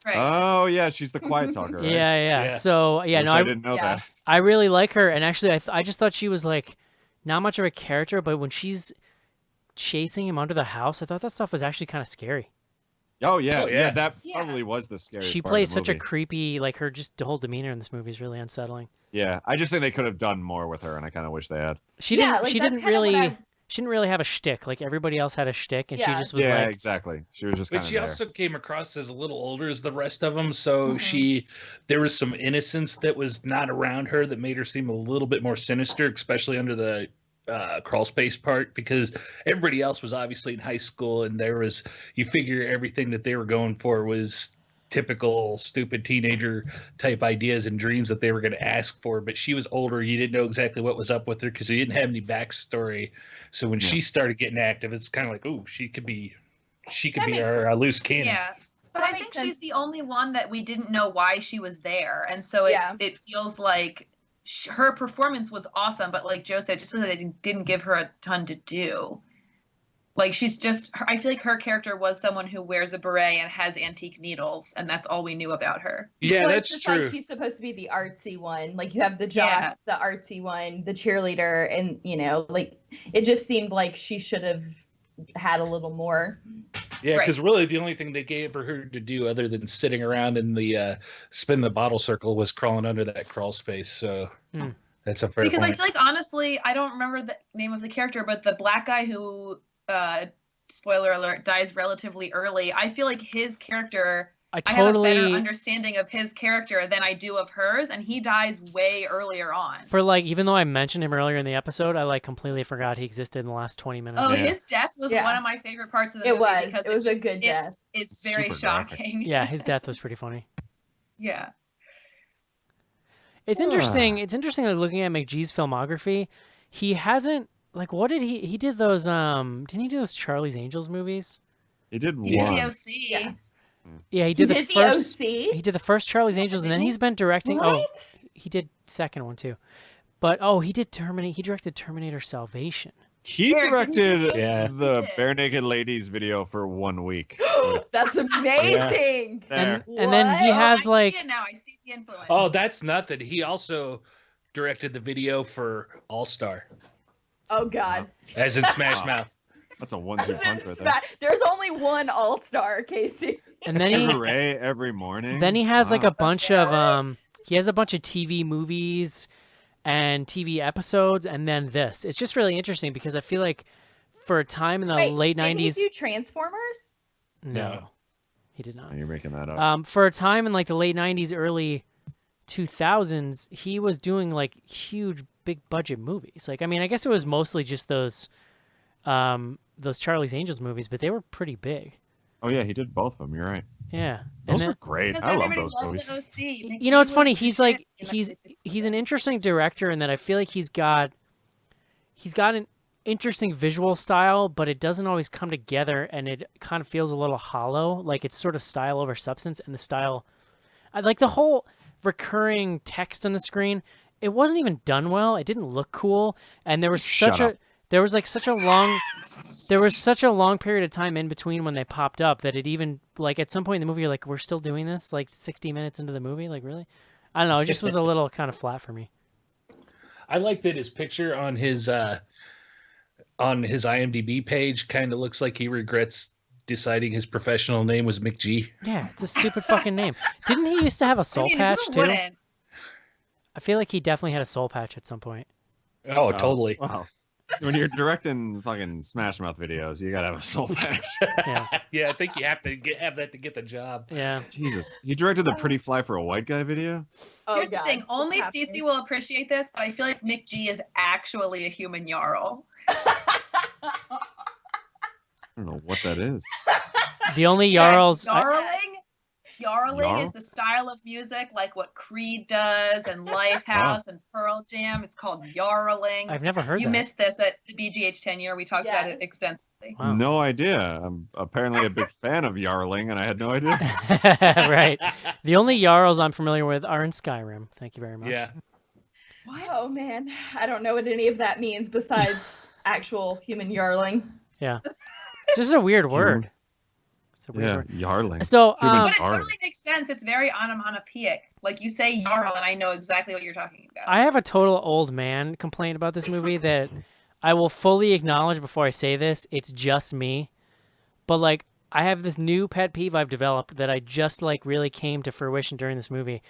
Right. Oh yeah, she's the quiet talker. Right? Yeah. So I didn't know that. I really like her, and actually, I just thought she was like not much of a character, but when she's chasing him under the house, I thought that stuff was actually kind of scary. Oh yeah, that probably was the scariest. She plays such a creepy, like her the whole demeanor in this movie is really unsettling. Yeah, I just think they could have done more with her, and I kind of wish they had. She didn't really have a shtick. Like everybody else had a shtick, and she just was like, exactly. She was just. But she also came across as a little older as the rest of them, so there was some innocence that was not around her that made her seem a little bit more sinister, especially under the crawl space part, because everybody else was obviously in high school, and you figure everything that they were going for was typical stupid teenager type ideas and dreams that they were going to ask for. But she was older. You didn't know exactly what was up with her because you didn't have any backstory. So when she started getting active, it's kind of like, oh, she could be our loose cannon. Yeah. But I think she's the only one that we didn't know why she was there. And so it feels like her performance was awesome, but like Joe said, just because they didn't give her a ton to do. Like she's just, I feel like her character was someone who wears a beret and has antique needles, and that's all we knew about her. Yeah, well, that's it's just true. Like she's supposed to be the artsy one. Like you have the jock, the artsy one, the cheerleader, and like it just seemed like she should have had a little more. Yeah, because really the only thing they gave her to do other than sitting around in the spin the bottle circle was crawling under that crawl space. So that's a fair point. I feel like honestly, I don't remember the name of the character, but the black guy who, spoiler alert, dies relatively early. I feel like his character, I have a better understanding of his character than I do of hers, and he dies way earlier on. For like, even though I mentioned him earlier in the episode, I like completely forgot he existed in the last 20 minutes. Oh, his death was one of my favorite parts of the movie. Because it was a good death. It's very shocking. Yeah, his death was pretty funny. Yeah. It's interesting. It's interesting that looking at McGee's filmography, he hasn't, like, what did he did those, didn't he do those Charlie's Angels movies? He did one. He did the OC. Yeah, he did the first. OC? He did the first Charlie's Angels, and then he's been directing. What? Oh, he did second one too, but he did Terminator. He directed Terminator Salvation. He directed the Bare Naked Ladies video for 1 week. That's amazing. And then he has like. I see the influence. Oh, that's nothing. He also directed the video for All Star, Oh God. as in Smash Wow. Mouth. That's a 1-2 punch right there. There's only one All-Star, Casey. And then Sugar Ray every morning. then he has like a Wow. bunch of he has a bunch of TV movies and TV episodes, and then this. It's just really interesting because I feel like for a time in the Wait, late didn't he 90s. do Transformers? No, he did not. Oh, you're making that up. For a time in like the late 90s, early 2000s, he was doing like huge, big budget movies. Like, I mean, I guess it was mostly just those Charlie's Angels movies, but they were pretty big. Oh yeah, he did both of them. You're right. Yeah. And Those then- are great. Because I love everybody those loves movies. the OC. You know, it's McGee funny. was the He's shit like in he's an interesting director in that I feel like he's got an interesting visual style, but it doesn't always come together, and it kind of feels a little hollow. Like it's sort of style over substance, and the style, I like the whole recurring text on the screen. It wasn't even done well. It didn't look cool, and there was Shut up. there was such a long period of time in between when they popped up that it even like at some point in the movie you're like, we're still doing this like 60 minutes into the movie, like really? I don't know. It just was a little kind of flat for me. I like that his picture on his IMDb page kind of looks like he regrets deciding his professional name was McG. Yeah, it's a stupid fucking name. Didn't he used to have a soul patch who too? wouldn't? I feel like he definitely had a soul patch at some point. Oh, totally. Wow. When you're directing fucking Smash Mouth videos, you gotta have a soul patch. Yeah, Yeah, I think you have to have that to get the job. yeah. Jesus, he directed the Pretty Fly for a White Guy video. Oh, Here's God. the thing. What's Only happening? Cece will appreciate this, but I feel like McG is actually a human Jarl. I don't know what that is. The only Yes, Jarls. Yarling is Jarl? the style of music like what Creed does and Lifehouse and Pearl Jam. It's called Yarling. I've never heard You that. missed this at the BGH 10 year. We talked about Yeah. it extensively. Wow. No idea. I'm apparently a big fan of Yarling, and I had no idea. Right. The only Jarls I'm familiar with are in Skyrim. Thank you very much. Yeah. What? Oh man, I don't know what any of that means besides actual human yarling. It's just a weird word. It's a weird Yeah, word. Yarling. So, Human But it Jarling. totally makes sense. It's very onomatopoeic. Like you say Jarl, and I know exactly what you're talking about. I have a total old man complaint about this movie that I will fully acknowledge before I say this. It's just me. But, like, I have this new pet peeve I've developed that I just, like, really came to fruition during this movie.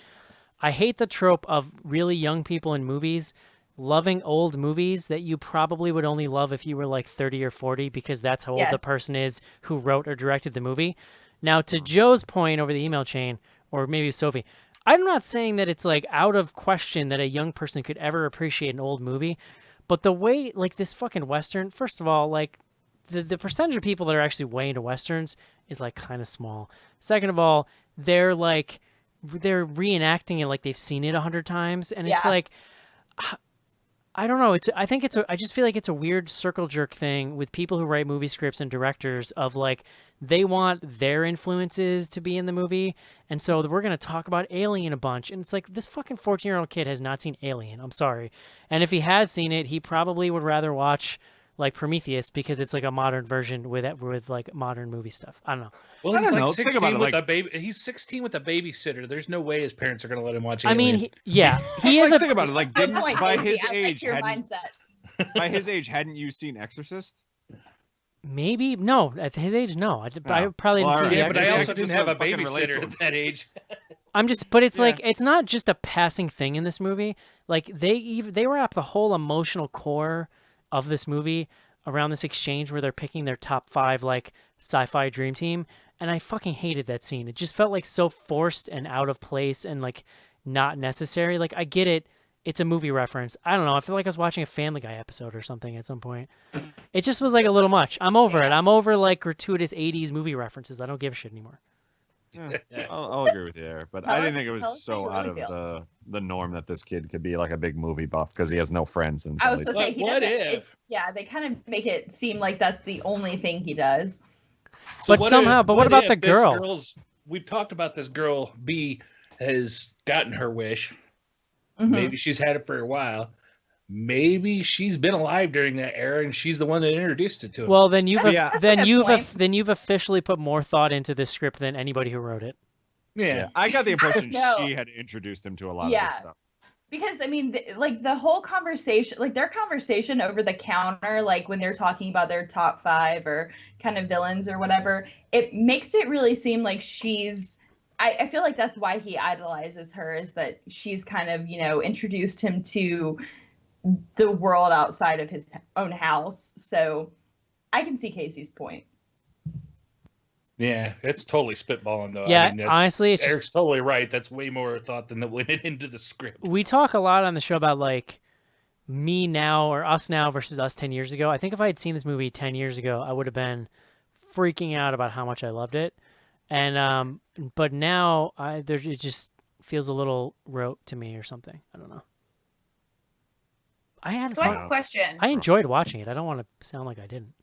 I hate the trope of really young people in movies loving old movies that you probably would only love if you were, like, 30 or 40 because that's how old the Yes. person is who wrote or directed the movie. Now, to Joe's point over the email chain, or maybe Sophie, I'm not saying that it's like out of question that a young person could ever appreciate an old movie, but the way like this fucking Western, first of all, like the percentage of people that are actually way into Westerns is like kind of small. Second of all, they're reenacting it like they've seen it 100 times. And it's Yeah. like, I don't know. I just feel like it's a weird circle jerk thing with people who write movie scripts and directors of like, they want their influences to be in the movie. And so we're going to talk about Alien a bunch. And it's like, this fucking 14-year-old kid has not seen Alien. I'm sorry. And if he has seen it, he probably would rather watch like Prometheus because it's like a modern version with like modern movie stuff. I don't know. Well, I he's don't like know. Think 16 about it, with like- a baby. He's 16 with a babysitter. There's no way his parents are going to let him watch I Alien. mean, he is Like, a think about it. Like, Good didn't point, by Casey. his I like age, your hadn't, mindset. by his age, hadn't you seen Exorcist? maybe no at his age. No, I Oh. probably Well, didn't see alright. the yeah, but I Exorcist. also Just didn't have a fucking relate to babysitter him. at that age. But it's Yeah. like it's not just a passing thing in this movie. Like they wrap the whole emotional core of this movie around this exchange where they're picking their top 5 like sci-fi dream team, and I fucking hated that scene. It just felt like so forced and out of place and like not necessary. Like I get it. It's a movie reference. I don't know. I feel like I was watching a Family Guy episode or something at some point. It just was like a little much. I'm over it. I'm over like gratuitous 80s movie references. I don't give a shit anymore. Yeah, I'll agree with you there, but Tell I didn't us- think it tell was us how you so out really of feel. the norm that this kid could be like a big movie buff because he has no friends. And I was gonna say, But he what doesn't- if? yeah, they kind of make it seem like that's the only thing he does. So But what somehow- if- but what about if the this girl? We've talked about this girl. B has gotten her wish. Mhm. Maybe she's had it for a while. Maybe she's been alive during that era, and she's the one that introduced it to him. Well, then you've Yeah. That's a good point. then you've officially put more thought into this script than anybody who wrote it. yeah. I got the impression No. she had introduced him to a lot of Yeah. this stuff. Because I mean, like the whole conversation, like their conversation over the counter, like when they're talking about their top 5 or kind of villains or whatever, it makes it really seem like she's. I feel like that's why he idolizes her, is that she's kind of, you know, introduced him to the world outside of his own house. So I can see Casey's point. Yeah, it's totally spitballing though. Yeah, I mean, honestly, it's Eric's totally right. That's way more thought than that went into the script. we talk a lot on the show about like me now or us now versus us 10 years ago. I think if I had seen this movie 10 years ago, I would have been freaking out about how much I loved it. And but now it just feels a little rote to me or something. I don't know. I had So I have fun. a question. I enjoyed watching it. I don't want to sound like I didn't.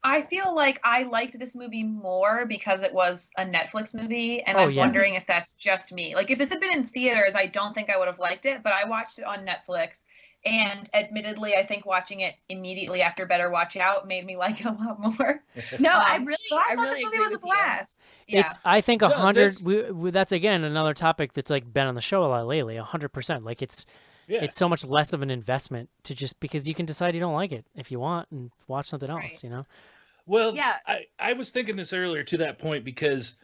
I feel like I liked this movie more because it was a Netflix movie, and Oh, I'm yeah. wondering if that's just me. Like, if this had been in theaters, I don't think I would have liked it, but I watched it on Netflix, and admittedly, I think watching it immediately after Better Watch Out made me like it a lot more. No, So I I really thought this movie agree was a with you. blast. Yeah. It's I think No, 100. that's- That's again another topic that's like been on the show a lot lately. 100%. Like it's so much less of an investment to just because you can decide you don't like it if you want and watch something else. Right. You know. Well, Yeah. I was thinking this earlier to that point because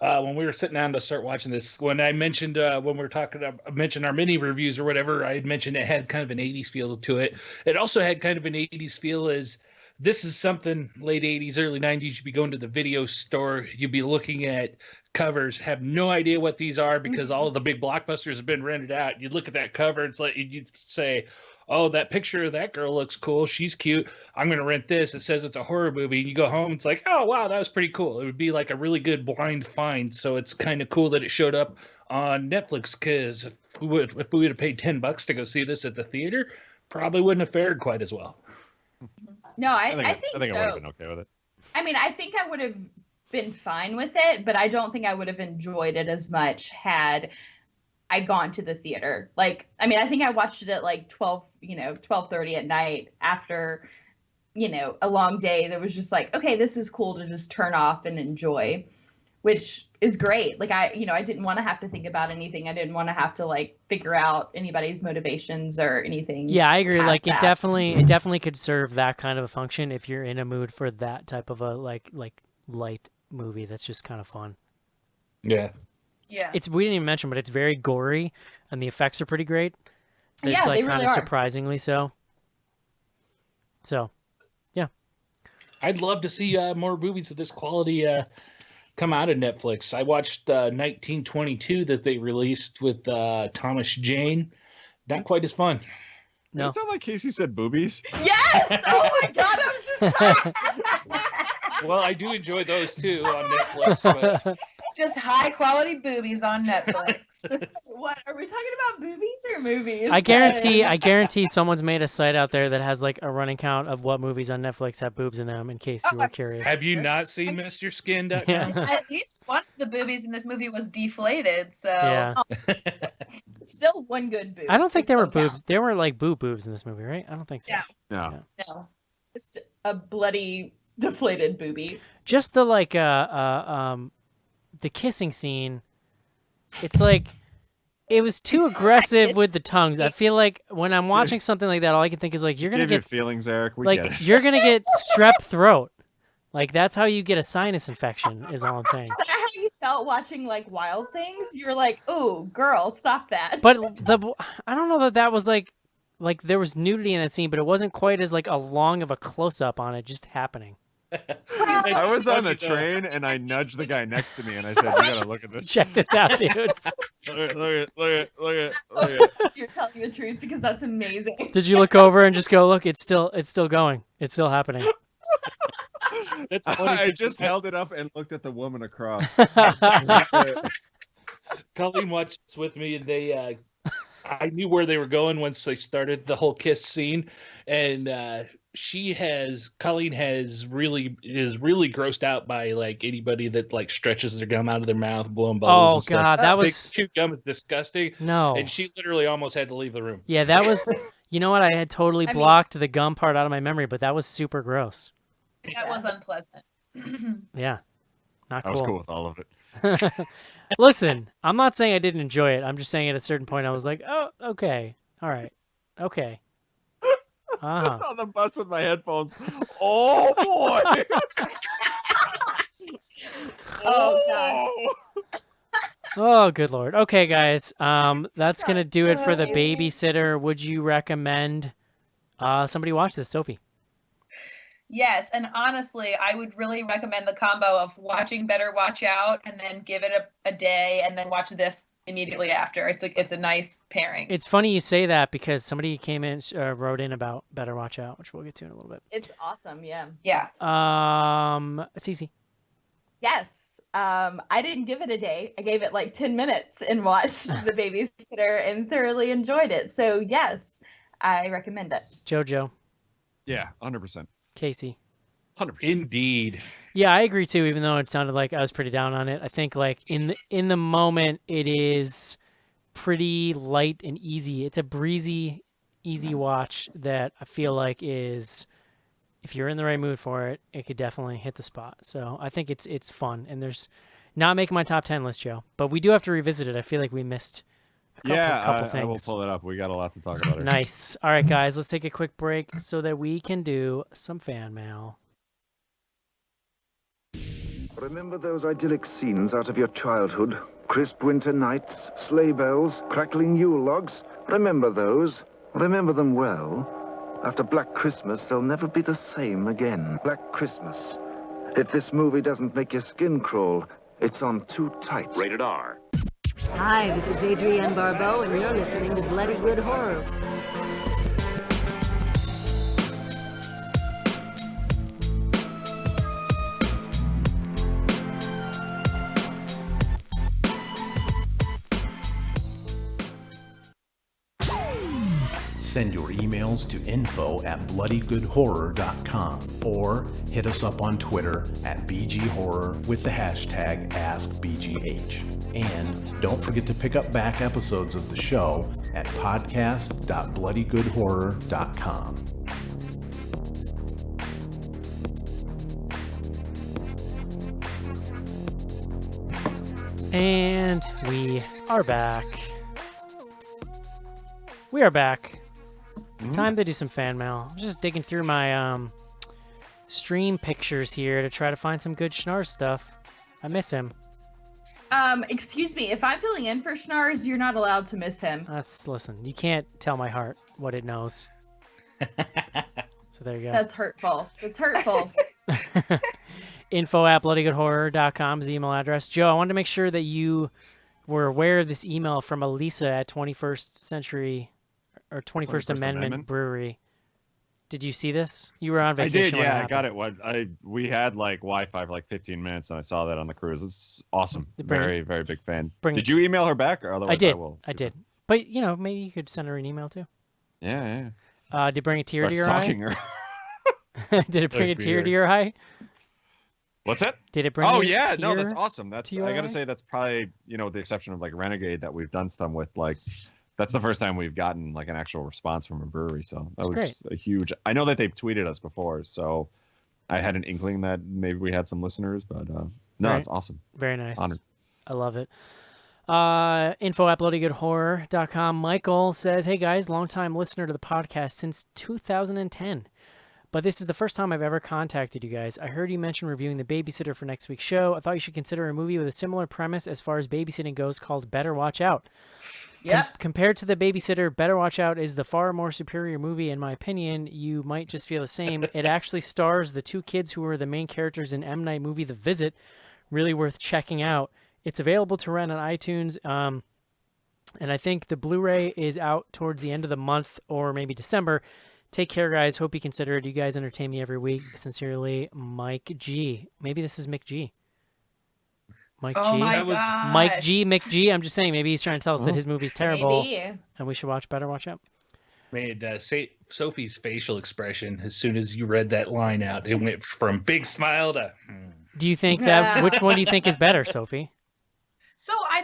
when we were sitting down to start watching this, when I mentioned when we were talking, I mentioned our mini reviews or whatever, I had mentioned it had kind of an 80s feel to it. It also had kind of an 80s feel as this is something late 80s, early 90s. You'd be going to the video store, you'd be looking at covers, have no idea what these are because all of the big blockbusters have been rented out. You'd look at that cover, it's like you'd say, oh, that picture of that girl looks cool. She's cute. I'm going to rent this. It says it's a horror movie. And you go home, it's like, oh, wow, that was pretty cool. It would be like a really good blind find. So it's kind of cool that it showed up on Netflix because if we would have paid $10 to go see this at the theater, probably wouldn't have fared quite as well. No, I I think so. I would have been okay with it. I mean, I think I would have been fine with it, but I don't think I would have enjoyed it as much had I gone to the theater. Like, I mean, I think I watched it at like 12:30 at night after, a long day. That was just like, okay, this is cool to just turn off and enjoy, which is great. Like I didn't want to have to think about anything. I didn't want to have to like figure out anybody's motivations or anything. Yeah, I agree. past Like that. it definitely could serve that kind of a function if you're in a mood for that type of a like light movie that's just kind of fun. Yeah. Yeah. We didn't even mention, but it's very gory and the effects are pretty great. It's Yeah, like they kind really of are. surprisingly so. So, I'd love to see more movies of this quality come out of Netflix. I watched 1922 that they released with Thomas Jane. Not quite as fun. no. It sounded like Casey said boobies. Yes! Oh my god, I was just Well, I do enjoy those too on Netflix. But Just high quality boobies on Netflix. What are we talking about, boobies or movies? I guarantee someone's made a site out there that has like a running count of what movies on Netflix have boobs in them in case you were curious. have you not seen MrSkin.com? Yeah. At least one of the boobies in this movie was deflated, so Yeah. Still one good boob. I don't think It there were still boobs. counts. There were like boobs in this movie, right? I don't think so. Yeah. No. No, just a bloody deflated boobie. Just the like the kissing scene. It's like it was too aggressive with the tongues. I feel like when I'm watching something like that, all I can think is like you're gonna Give your get feelings, Eric. We get like it. you're gonna get strep throat. Like that's how you get a sinus infection. Is all I'm saying. Is that how you felt watching like Wild Things? You were like, "Oh, girl, stop that." But I don't know that was like there was nudity in that scene, but it wasn't quite as like a long of a close up on it just happening. I was on the train and I nudged the guy next to me and I said, "You gotta look at this. Check this out, dude. Look at. You're telling the truth because that's amazing. Did you look over and just go, look, it's still going. It's still happening. That's funny. I just held it up and looked at the woman across. Colleen watched this with me, and they I knew where they were going once they started the whole kiss scene, and Colleen is really grossed out by like anybody that like stretches their gum out of their mouth, blowing bubbles. Oh and stuff. God, that They was chew gum is disgusting, no. and she literally almost had to leave the room. Yeah, that was. You know what? I had totally I mean- blocked the gum part out of my memory, but that was super gross. that was unpleasant. Yeah, not I was cool. cool with all of it. Listen, I'm not saying I didn't enjoy it. I'm just saying at a certain point I was like, oh, okay, all right, okay. Just on the bus with my headphones. Oh boy! Oh, Oh, good Lord. Okay, guys. That's gonna do it for the Babysitter. Would you recommend somebody watch this, Sophie? Yes, and honestly, I would really recommend the combo of watching Better Watch Out and then give it a day and then watch this immediately after. It's a nice pairing. It's funny you say that because somebody came in, wrote in about Better Watch Out, which we'll get to in a little bit. It's awesome. Yeah. Yeah. Cece. Yes. I didn't give it a day. I gave it like 10 minutes and watched The Babysitter and thoroughly enjoyed it. So yes, I recommend it. Jojo. Yeah, 100%. Casey. 100%. Indeed. Yeah, I agree too. Even though it sounded like I was pretty down on it, I think like in the moment it is pretty light and easy. It's a breezy, easy watch that I feel like is, if you're in the right mood for it, it could definitely hit the spot. So I think it's fun, and there's not making my top 10 list, Joe, but we do have to revisit it. I feel like we missed a couple things. I will pull it up. We got a lot to talk about. Nice. All right, guys, let's take a quick break so that we can do some fan mail. Remember those idyllic scenes out of your childhood? Crisp winter nights, sleigh bells, crackling Yule logs? Remember those? Remember them well? After Black Christmas, they'll never be the same again. Black Christmas. If this movie doesn't make your skin crawl, it's on too tight. Rated R. Hi, this is Adrienne Barbeau, and you're listening to Bloody Good Horror. Send your emails to info@bloodygoodhorror.com or hit us up on Twitter at BGHorror with the hashtag AskBGH. And don't forget to pick up back episodes of the show at podcast.bloodygoodhorror.com. And we are back. We are back. Time to do some fan mail. I'm just digging through my stream pictures here to try to find some good Schnars stuff. I miss him. Excuse me, if I'm filling in for Schnars, you're not allowed to miss him. Listen, you can't tell my heart what it knows. So there you go. That's hurtful. It's hurtful. info@bloodygoodhorror.com is the email address. Joe, I wanted to make sure that you were aware of this email from Elisa at 21st Century or 21st Amendment Brewery. Did you see this? You were on vacation. I did, yeah. I got it. We had like Wi-Fi for like 15 minutes, and I saw that on the cruise. It's awesome. Very, very big fan. Did you email her back, or otherwise I did. I will? I did. But maybe you could send her an email too. Yeah. Did it bring a tear to your stalking eye? Her. Did it bring a tear to your eye? What's that? Did it bring? Oh yeah, no, that's awesome. I gotta eye? say that's probably with the exception of like Renegade that we've done stuff with, like that's the first time we've gotten like an actual response from a brewery. So that was great. a huge. I know that they've tweeted us before, so I had an inkling that maybe we had some listeners, but no, it's awesome. Very nice. Honored. I love it. Info@bloodygoodhorror.com. Michael says, "Hey guys, longtime listener to the podcast since 2010. But this is the first time I've ever contacted you guys. I heard you mention reviewing The Babysitter for next week's show. I thought you should consider a movie with a similar premise as far as babysitting goes called Better Watch Out. Yep. Compared to The Babysitter, Better Watch Out is the far more superior movie, in my opinion. You might just feel the same. It actually stars the two kids who were the main characters in M. Night movie The Visit. Really worth checking out. It's available to rent on iTunes, and I think the Blu-ray is out towards the end of the month or maybe December. Take care, guys. Hope you consider it. You guys entertain me every week. Sincerely, Mike G. Maybe this is Mick G. Mike G. My gosh. Mike G. Mick G. I'm just saying, maybe he's trying to tell us that his movie's terrible, Maybe. and we should watch Better Watch Out. Made Sophie's facial expression as soon as you read that line out. It went from big smile to. Do you think that? Which one do you think is better, Sophie? So I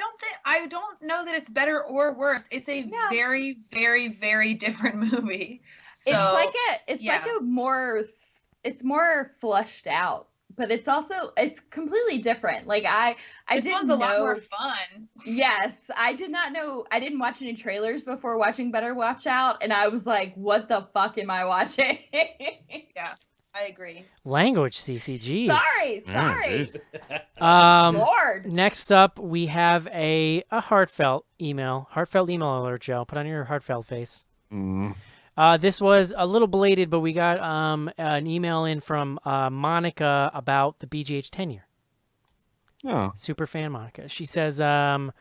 don't know that it's better or worse. It's a very, very, very different movie. So, It's more fleshed out but it's completely different. Like I This didn't one's a lot more know. fun. Yes, I did not know. I didn't watch any trailers before watching Better Watch Out, and I was like, "What the fuck am I watching?" Yeah, I agree. Language, CCGs. Sorry. Lord. Next up, we have a heartfelt email alert, Joe. Put on your heartfelt face. This was a little belated, but we got an email in from Monica about the BGH tenure. Oh. Super fan Monica. She says, I'd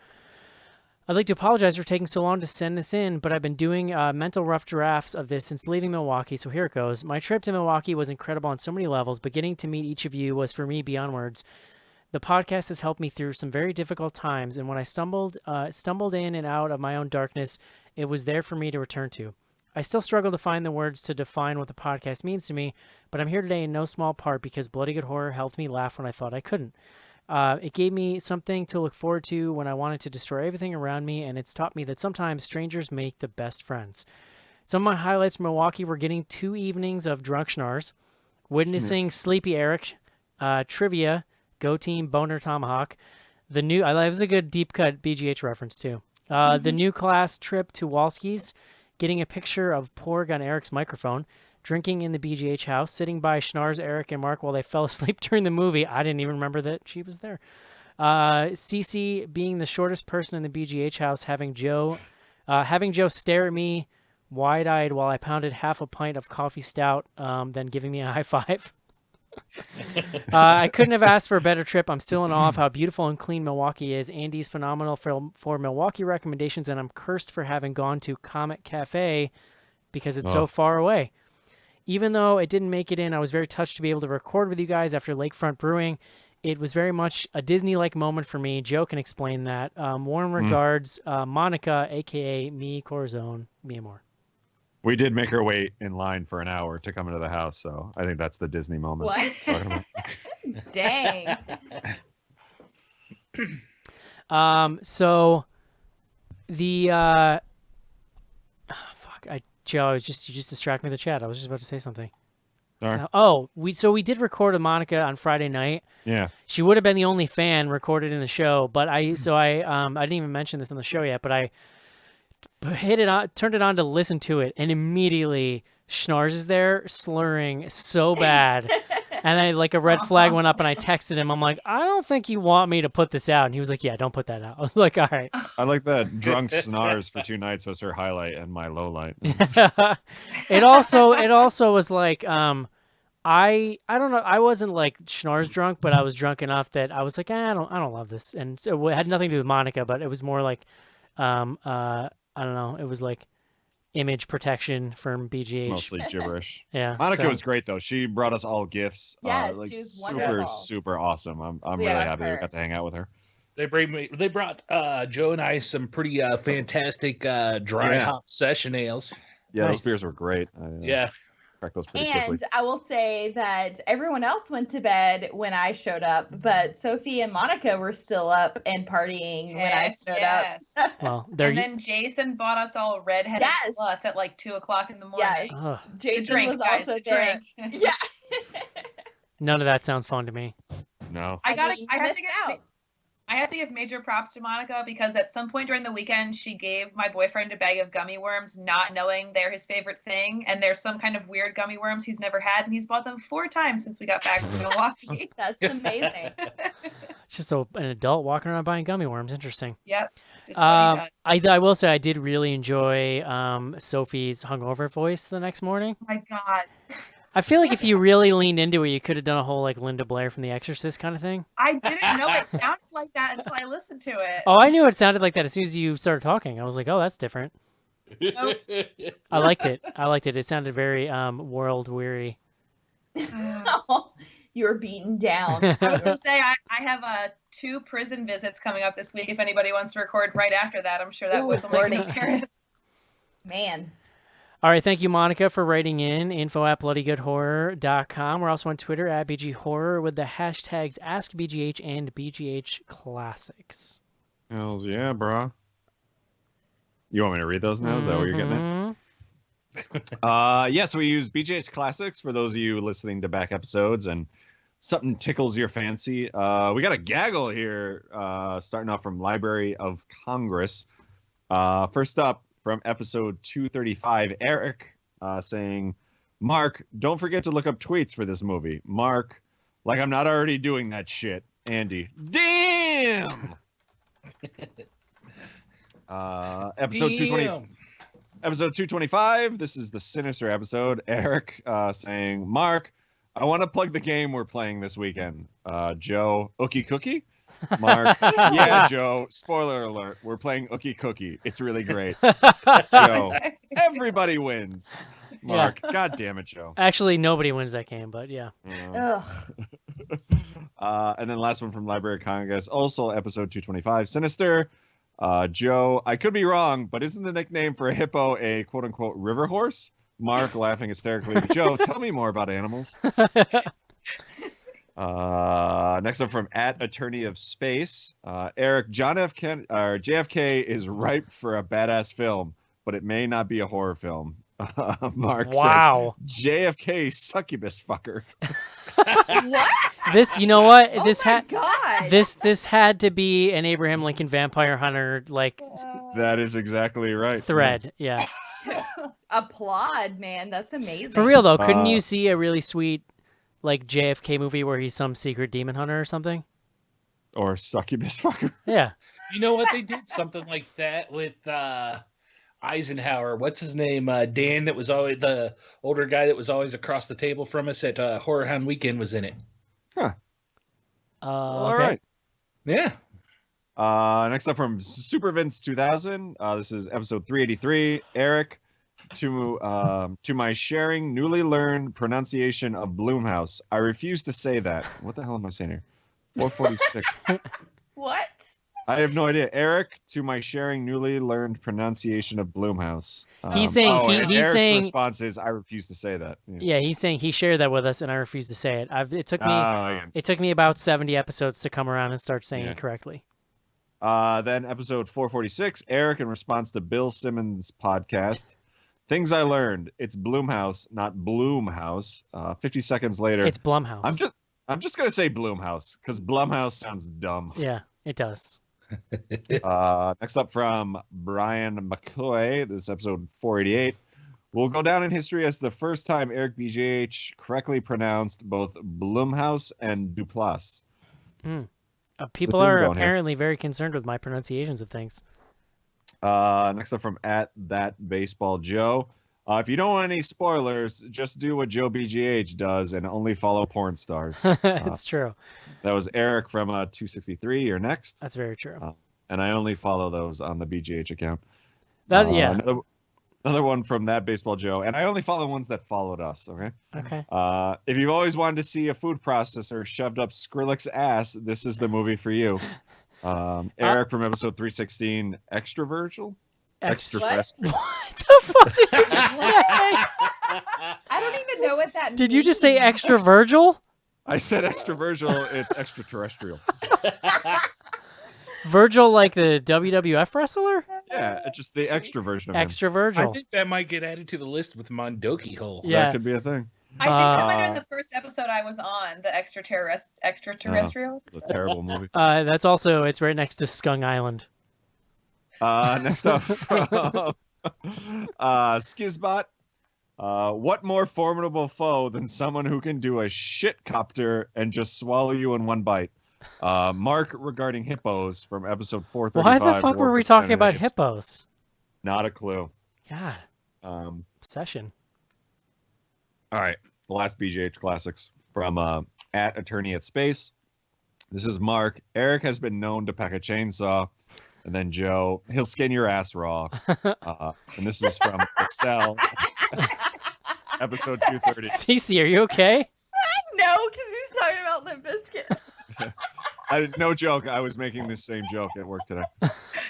like to apologize for taking so long to send this in, but I've been doing mental rough drafts of this since leaving Milwaukee, so here it goes. My trip to Milwaukee was incredible on so many levels, but getting to meet each of you was for me beyond words. The podcast has helped me through some very difficult times, and when I stumbled in and out of my own darkness, it was there for me to return to. I still struggle to find the words to define what the podcast means to me, but I'm here today in no small part because Bloody Good Horror helped me laugh when I thought I couldn't. It gave me something to look forward to when I wanted to destroy everything around me, and it's taught me that sometimes strangers make the best friends. Some of my highlights from Milwaukee were getting 2 evenings of drunk schnars, witnessing Sleepy Eric, trivia, Go Team, Boner Tomahawk, it was a good deep cut BGH reference too. The new class trip to Walski's, getting a picture of Porg on Eric's microphone, drinking in the BGH house, sitting by Schnars, Eric, and Mark while they fell asleep during the movie. I didn't even remember that she was there. Cece being the shortest person in the BGH house, having Joe stare at me wide-eyed while I pounded half a pint of coffee stout, then giving me a high five. I couldn't have asked for a better trip. I'm still in awe of how beautiful and clean Milwaukee is. Andy's phenomenal for Milwaukee recommendations, and I'm cursed for having gone to Comet Cafe because it's so far away. Even though it didn't make it in, I was very touched to be able to record with you guys after Lakefront Brewing. It was very much a Disney-like moment for me. Joe can explain that. Warm regards, Monica, a.k.a. me, Corazon, me more. We did make her wait in line for an hour to come into the house, so I think that's the Disney moment. What? Dang. So the Joe, you just distracted me with the chat. I was just about to say something. Sorry. We did record with Monica on Friday night. Yeah. She would have been the only fan recorded in the show, but I didn't even mention this on the show yet, but I turned it on to listen to it, and immediately Schnars is there slurring so bad. And a red flag went up, and I texted him. I'm like, I don't think you want me to put this out. And he was like, yeah, don't put that out. I was like, all right. I like that drunk Snars for 2 nights was her highlight and my low light. It also was like, I don't know. I wasn't like Schnars drunk, but I was drunk enough that I was like, I don't love this. And so it had nothing to do with Monica, but it was more like, I don't know. It was like image protection from BGH. Mostly gibberish. Yeah. Monica was great though. She brought us all gifts. Yes, like she was super, wonderful. super awesome. I'm really happy we got to hang out with her. They brought Joe and I some pretty fantastic dry hop session ales. Yeah, Nice. those beers were great. Yeah. Cracked those pretty And quickly. I will say that everyone else went to bed when I showed up, but Sophie and Monica were still up and partying when I showed up. Well, And then Jason bought us all redheaded Yes. plus at like 2:00 in the morning. Yes. Ugh. Jason The drink, was guys, also the there. drink. Yeah. none of that sounds fun to me. No. I mean, you have missed to give out. I have to give major props to Monica because at some point during the weekend she gave my boyfriend a bag of gummy worms, not knowing they're his favorite thing, and there's some kind of weird gummy worms he's never had, and he's bought them 4 times since we got back from Milwaukee. That's amazing. It's just an adult walking around buying gummy worms. Interesting. Yep. Just what he does. I will say I did really enjoy Sophie's hungover voice the next morning. Oh my God. I feel like if you really leaned into it, you could have done a whole like Linda Blair from The Exorcist kind of thing. I didn't know it sounded like that until I listened to it. Oh, I knew it sounded like that as soon as you started talking. I was like, oh, that's different. I liked it. It sounded very world weary. You were beaten down. I was going to say, I have 2 prison visits coming up this week. If anybody wants to record right after that, I'm sure that was will make an appearance. Man. All right, thank you, Monica, for writing in. info@bloodygoodhorror.com. We're also on Twitter at BG Horror with the hashtags AskBGH and BGH Classics. Hells yeah, bro. You want me to read those now? Is that what you're getting at? Yeah, so we use BGH Classics for those of you listening to back episodes, and something tickles your fancy. We got a gaggle here, starting off from Library of Congress. First up, from episode 235, Eric saying, Mark, don't forget to look up tweets for this movie. Mark, like I'm not already doing that shit. Andy, damn! Episode 220. Episode 225, this is the Sinister episode. Eric saying, Mark, I want to plug the game we're playing this weekend. Joe, Ookie Cookie? Mark, yeah, Joe, spoiler alert, we're playing Ookie Cookie. It's really great. Joe, everybody wins. Mark, God damn it, Joe. Actually, nobody wins that game, but yeah. And then last one from Library of Congress, also episode 225, Sinister. Joe, I could be wrong, but isn't the nickname for a hippo a quote-unquote river horse? Mark laughing hysterically. Joe, tell me more about animals. Next up from @Attorney of Space, Eric, JFK is ripe for a badass film, but it may not be a horror film. Mark says, JFK succubus fucker. What? This, you know what? Oh This my God. this had to be an Abraham Lincoln Vampire Hunter That is exactly right. thread. Yeah. Applaud, man. That's amazing. For real though, couldn't you see a really sweet JFK movie where he's some secret demon hunter or something? Or succubus fucker. Yeah. You know what? They did something like that with Eisenhower. What's his name? Dan, that was always the older guy that was always across the table from us at Horror Hound Weekend was in it. Huh. All Okay. right. Yeah. Next up from Super Vince 2000. This is episode 383. Eric, to my sharing newly learned pronunciation of Bloomhouse. I refuse to say that. What the hell am I saying here? 446. What? I have no idea. Eric, to my sharing newly learned pronunciation of Bloomhouse. He's saying he's Eric's saying response is I refuse to say that. Yeah, he's saying he shared that with us, and I refuse to say it. It took me about 70 episodes to come around and start saying it correctly. Then episode 446, Eric, in response to Bill Simmons' podcast, things I learned. It's Bloomhouse, not Bloomhouse. 50 seconds later, it's Blumhouse. I'm just gonna say Bloomhouse because Blumhouse sounds dumb. Yeah, it does. Next up from Brian McCoy, this is episode 488. Will go down in history as the first time Eric BGH correctly pronounced both Blumhouse and Duplass. People are apparently very concerned with my pronunciations of things. Next up from @ThatBaseballJoe. If you don't want any spoilers, just do what Joe BGH does and only follow porn stars. It's true. That was Eric from 263. You're next. That's very true. And I only follow those on the BGH account. Another one from That Baseball Joe, and I only follow ones that followed us. Okay. Okay. If you've always wanted to see a food processor shoved up Skrillex's ass, this is the movie for you. Eric from episode 316, Extra Virgil. Extraterrestrial. What the fuck did you just say? I don't even know what that means. Did you just say extra Virgil? I said extra Virgil. It's extraterrestrial. Virgil, like the WWF wrestler? Yeah, it's just the extra version of him. Extra Virgil. I think that might get added to the list with Mondoki Hole. Yeah. That could be a thing. I think that might have been the first episode I was on, the extraterrestrial. It's a terrible movie. That's also, it's right next to Skung Island. Next up from Skizbot. What more formidable foe than someone who can do a shit copter and just swallow you in one bite? Mark regarding hippos from episode 435. Why the fuck were we talking about hippos? Not a clue. God. Obsession. All right. The last BGH classics from @Attorney at Space. This is Mark. Eric has been known to pack a chainsaw. And then Joe, he'll skin your ass raw. And this is from The Cell, episode 230. Cece, are you okay? No, because he's talking about Limp Bizkit. No joke. I was making this same joke at work today.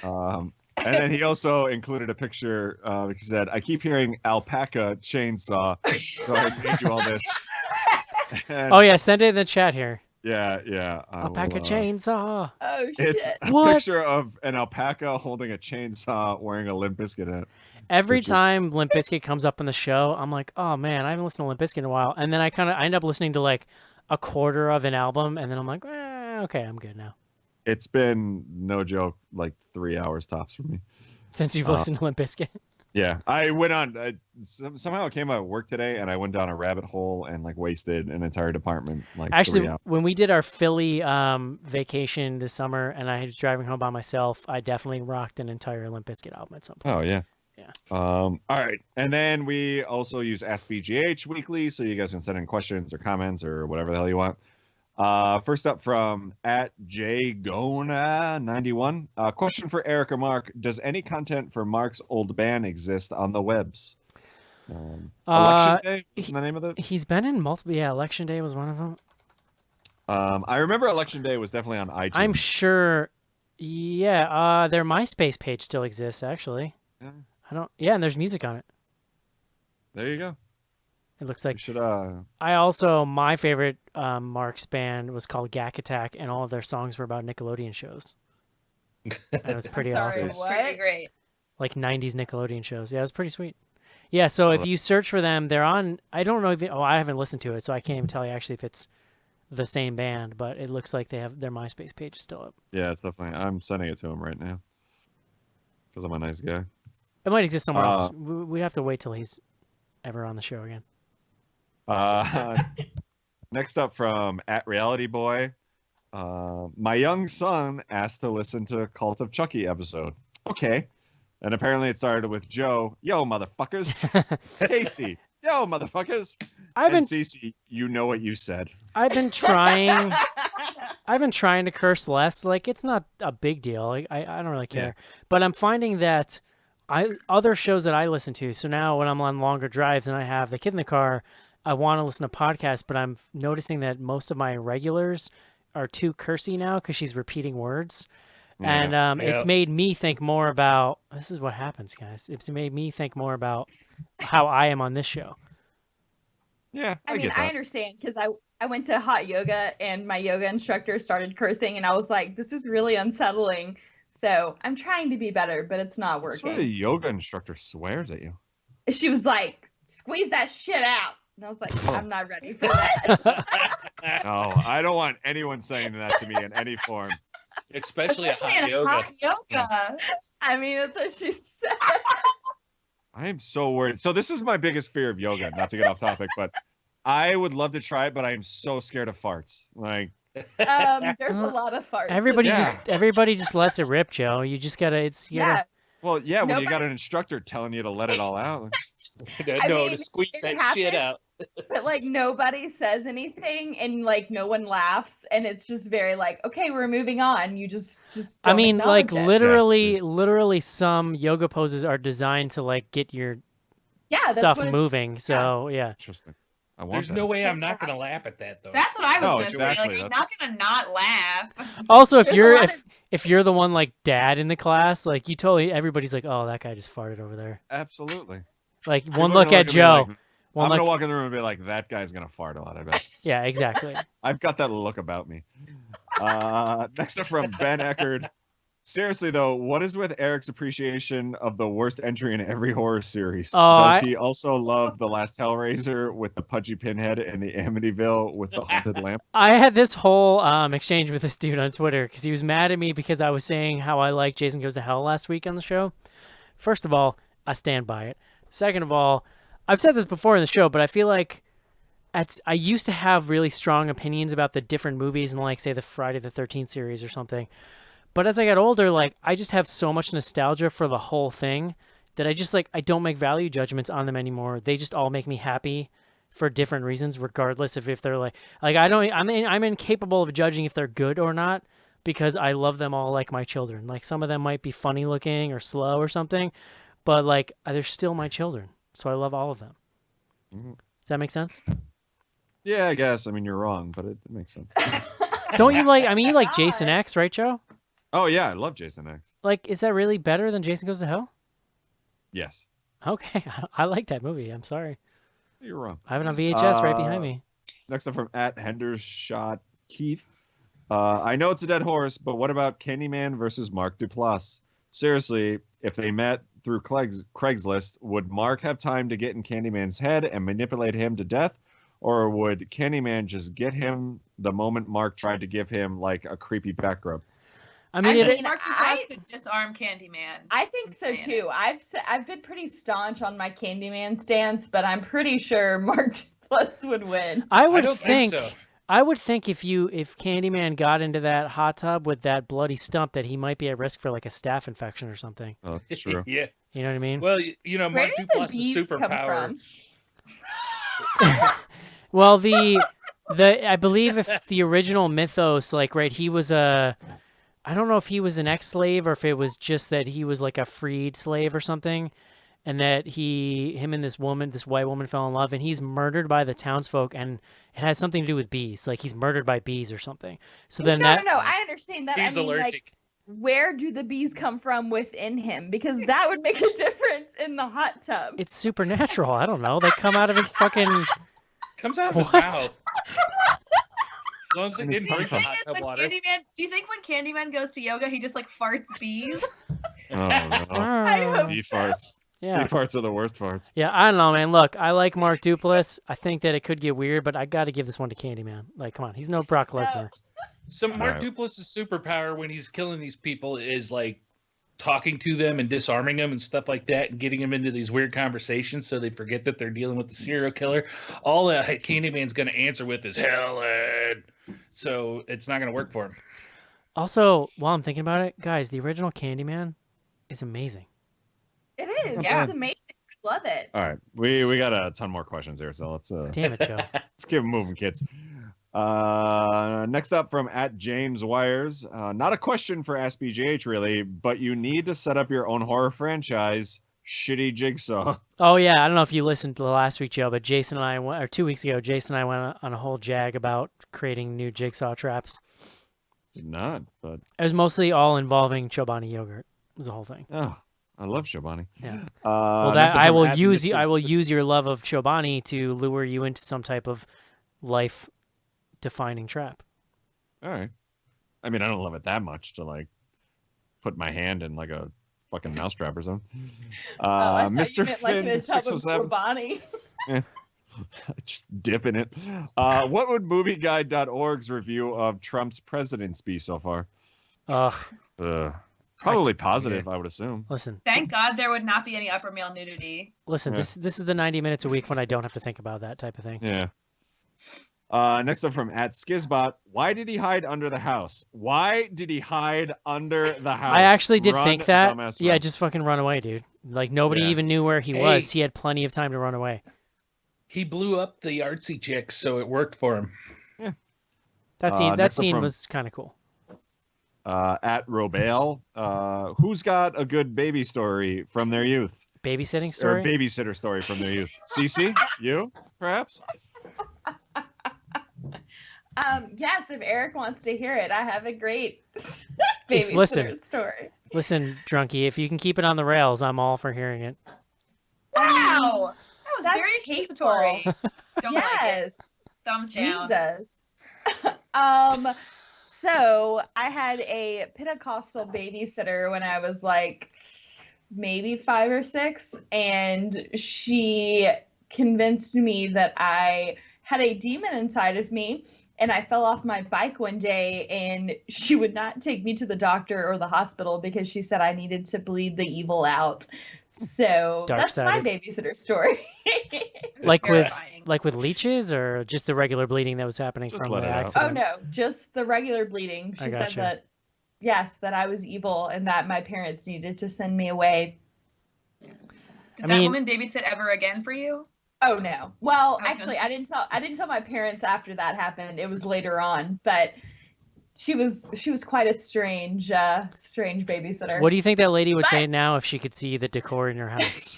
And then he also included a picture. He said, I keep hearing alpaca chainsaw. So I made you all this. And, oh, yeah. Send it in the chat here. Yeah. Alpaca chainsaw. Oh, shit. It's a picture of an alpaca holding a chainsaw wearing a Limp Bizkit hat. Every time Limp Bizkit comes up on the show, I'm like, oh man, I haven't listened to Limp Bizkit in a while. And then I end up listening to like a quarter of an album, and then I'm like, okay, I'm good now. It's been, no joke, like 3 hours tops for me. Since you've listened to Limp Bizkit. Yeah, I went on. Somehow I came out of work today, and I went down a rabbit hole and like wasted an entire department. Like 3 Actually, hours. when we did our Philly vacation this summer, and I was driving home by myself, I definitely rocked an entire Limp Bizkit album at some point. Oh yeah. Yeah. All right, and then we also use Ask BGH weekly, so you guys can send in questions or comments or whatever the hell you want. First up from @JGona91. Question for Eric or Mark: does any content for Mark's old band exist on the webs? Election Day is the name of it. He's been in multiple. Yeah, Election Day was one of them. I remember Election Day was definitely on iTunes. I'm sure. Yeah. Their MySpace page still exists, actually. Yeah. Yeah, and there's music on it. There you go. It looks like. We should. My favorite Mark's band was called Gak Attack, and all of their songs were about Nickelodeon shows. That was pretty awesome. It's pretty great. Like 90s Nickelodeon shows. Yeah, it was pretty sweet. Yeah, so if you search for them, they're on. I don't know if. I haven't listened to it, so I can't even tell you actually if it's the same band, but it looks like they have their MySpace page is still up. Yeah, it's definitely. I'm sending it to him right now because I'm a nice guy. It might exist somewhere else. We have to wait till he's ever on the show again. Next up from @RealityBoy. My young son asked to listen to a Cult of Chucky episode. Okay. And apparently it started with Joe, yo, motherfuckers. Casey, yo, motherfuckers. And Cece, you know what you said. I've been trying to curse less. Like, it's not a big deal. Like, I don't really care. Yeah. But I'm finding that other shows that I listen to, so now when I'm on longer drives and I have the kid in the car, I want to listen to podcasts, but I'm noticing that most of my regulars are too cursy now because she's repeating words. Yeah. And it's made me think more about, this is what happens, guys. It's made me think more about how I am on this show. Yeah, I mean, I understand because I went to hot yoga and my yoga instructor started cursing and I was like, this is really unsettling. So I'm trying to be better, but it's not working. That's why the yoga instructor swears at you. She was like, squeeze that shit out. And I was like, I'm not ready for that. No, I don't want anyone saying that to me in any form. Especially a hot yoga. I mean, that's what she said. I am so worried. So this is my biggest fear of yoga, not to get off topic, but I would love to try it, but I am so scared of farts. Like, there's a lot of farts. Everybody just lets it rip, Joe. You just gotta, Well, yeah, when you got an instructor telling you to let it all out. To squeeze that shit out. But like nobody says anything and like no one laughs and it's just very like, okay, we're moving on. You just I mean, like it. literally some yoga poses are designed to like get your stuff moving. So yeah. Interesting. There's no way I'm not gonna laugh at that though. That's what I was gonna say. Like, I'm not gonna not laugh. Also, if you're the one like dad in the class, like everybody's like, oh, that guy just farted over there. Absolutely. Like one look at Joe. I'm gonna walk in the room and be like, that guy's gonna fart a lot, I bet. Yeah, exactly. I've got that look about me. Next up from Ben Eckerd. Seriously though, what is with Eric's appreciation of the worst entry in every horror series? Does he also love the last Hellraiser with the pudgy pinhead and the Amityville with the haunted lamp? I had this whole exchange with this dude on Twitter because he was mad at me because I was saying how I like Jason Goes to Hell last week on the show. First of all, I stand by it. Second of all, I've said this before in the show, but I feel like I used to have really strong opinions about the different movies and like say the Friday the 13th series or something. But as I got older, like I just have so much nostalgia for the whole thing that I just I don't make value judgments on them anymore. They just all make me happy for different reasons, regardless of if they're I'm incapable of judging if they're good or not because I love them all like my children. Like some of them might be funny looking or slow or something, but like they're still my children. So I love all of them. Mm-hmm. Does that make sense? Yeah, I guess. I mean, you're wrong, but it makes sense. Don't you like, you like Jason X, right, Joe? Oh, yeah, I love Jason X. Like, is that really better than Jason Goes to Hell? Yes. Okay, I like that movie. I'm sorry. You're wrong. I have it on VHS right behind me. Next up from @Hendershot Keith. I know it's a dead horse, but what about Candyman versus Mark Duplass? Seriously, if they met through Craigslist, would Mark have time to get in Candyman's head and manipulate him to death? or would Candyman just get him the moment Mark tried to give him like a creepy back rub? I mean, Mark Duplass could disarm Candyman. I think so too. I've been pretty staunch on my Candyman stance, but I'm pretty sure Mark Duplass would win. I don't think so. I would think if Candyman got into that hot tub with that bloody stump, that he might be at risk for like a staph infection or something. Oh, that's true. Yeah. You know what I mean? Well, Mark Where did the Duplass' bees superpower. come from? Well, I believe if the original mythos, like, right, he was I don't know if he was an ex-slave or if it was just that he was like a freed slave or something, and that him and this white woman fell in love, and he's murdered by the townsfolk, and it has something to do with bees. Like, he's murdered by bees or something. So then No, I understand that. He's allergic. Like, where do the bees come from within him? Because that would make a difference in the hot tub. It's supernatural. I don't know. They come out of his fucking... Comes out of his What? mouth. As long as it didn't drink the hot tub water. Do you think when Candyman goes to yoga, he just like farts bees? Oh, no. I hope Bee so. farts. Yeah. Bee farts are the worst farts. Yeah, I don't know, man. Look, I like Mark Duplass. I think that it could get weird, but I got to give this one to Candyman. Like, come on. He's no Brock Lesnar. So Mark Alright. Duplass' superpower when he's killing these people is like talking to them and disarming them and stuff like that, and getting them into these weird conversations so they forget that they're dealing with the serial killer. All that Candyman's going to answer with is Helen. So it's not going to work for him. Also, while I'm thinking about it, guys, the original Candyman is amazing. It is. Yeah. It's amazing. I love it. All right, we got a ton more questions here, so let's Damn it, Joe. let's keep 'em moving, kids. Next up from @JamesWires, not a question for Ask BGH really, but you need to set up your own horror franchise. Shitty Jigsaw. Oh, yeah. I don't know if you listened to the last week, Joe, but Jason and I went, or 2 weeks ago, Jason and I went on a whole jag about creating new Jigsaw traps. Did not, but It was mostly all involving Chobani yogurt. It was the whole thing. oh, I love Shobani. Yeah. Well, next up I from will use Mr. I will use your love of Chobani to lure you into some type of life-defining trap. All right. I mean, I don't love it that much to like put my hand in like a fucking mousetrap or something. I thought Mr. you meant like in Finn a tub of 607. Chobani. Just dip in it. What would movieguide.org's review of Trump's presidency be so far? Probably positive, I would assume. Listen, Thank God there would not be any upper male nudity. listen. Yeah. This is the 90 minutes a week when I don't have to think about that type of thing. Yeah. Next up from @Skizbot, why did he hide under the house? Why did he hide under the house? I actually did Run, think that. dumbass, Yeah, run. just fucking run away, dude. Like, nobody Yeah. even knew where he Hey. was. He had plenty of time to run away. He blew up the artsy chicks, so it worked for him. That scene next up from- was kind of cool. @Robale, who's got a good baby story from their youth? Babysitting Or story. babysitter story from their youth. Cece, you perhaps? Yes, if Eric wants to hear it, I have a great babysitter listen. story. Listen, drunkie, if you can keep it on the rails, I'm all for hearing it. Wow, that was That's very hateful. accusatory. Don't like it. Yes. Thumbs down. Jesus. So I had a Pentecostal babysitter when I was like maybe 5 or 6, and she convinced me that I had a demon inside of me, and I fell off my bike one day, and she would not take me to the doctor or the hospital because she said I needed to bleed the evil out. So that's my Dark-sided. babysitter story. Terrifying. Like with leeches, or just the regular bleeding that was happening Just from let the it out. accident? Oh no, just the regular bleeding. I She said gotcha. that yes, that I was evil and that my parents needed to send me away. Did I that mean- woman babysit ever again for you? Oh no. Well, I was actually, gonna- I didn't tell my parents after that happened. It was later on, but she was quite a strange babysitter. What do you think that lady would But- say now if she could see the decor in your house?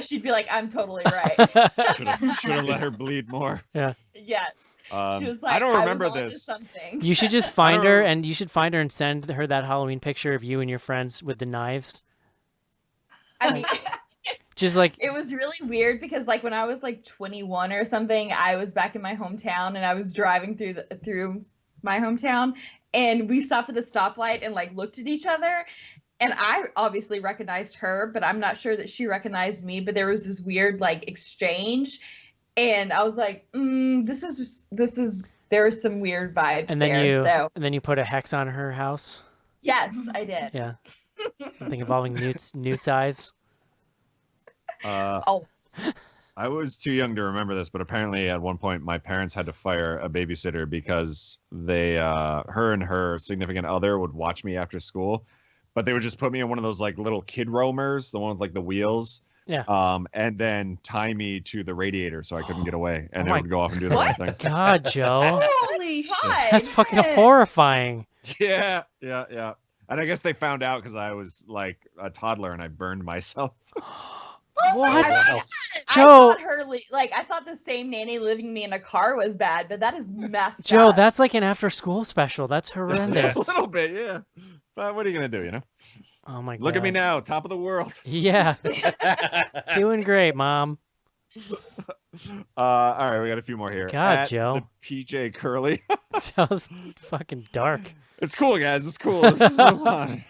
She'd be like, "I'm totally right." Should have let her bleed more. Yes. She was like, I don't remember was onto this. Something. You should just find her, and you should find her and send her that Halloween picture of you and your friends with the knives. I mean, Just like, it was really weird because like when I was like 21 or something, I was back in my hometown and I was driving through my hometown, and we stopped at a stoplight and like looked at each other, and I obviously recognized her, but I'm not sure that she recognized me. But there was this weird like exchange, And I was like, this is there are some weird vibes And then there. you put a hex on her house. Yes, I did. Yeah. Something involving newt's eyes. Oh. I was too young to remember this, but apparently at one point my parents had to fire a babysitter because her and her significant other would watch me after school, but they would just put me in one of those like little kid roamers, the one with like the wheels. Yeah. And then tie me to the radiator so I couldn't get away, and Oh it would go off and do the What? whole thing. God, Joe. Holy shit. That's fucking horrifying. Yeah. And I guess they found out because I was like a toddler and I burned myself. What? I Joe. thought I thought the same nanny leaving me in a car was bad, but that is messed Joe, up. that's like an after-school special. That's A horrendous. little bit, yeah. But what are you gonna do? You know. Oh my God. Look at me now, top of the world. Yeah. Doing great, Mom. All right, we got a few more here. God, At Joe. The PJ Curly. Joe's fucking dark. It's cool, guys. It's cool. Let's just move on.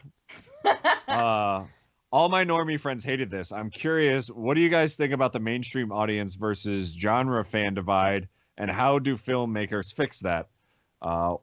All my normie friends hated this. I'm curious, what do you guys think about the mainstream audience versus genre fan divide, and how do filmmakers fix that?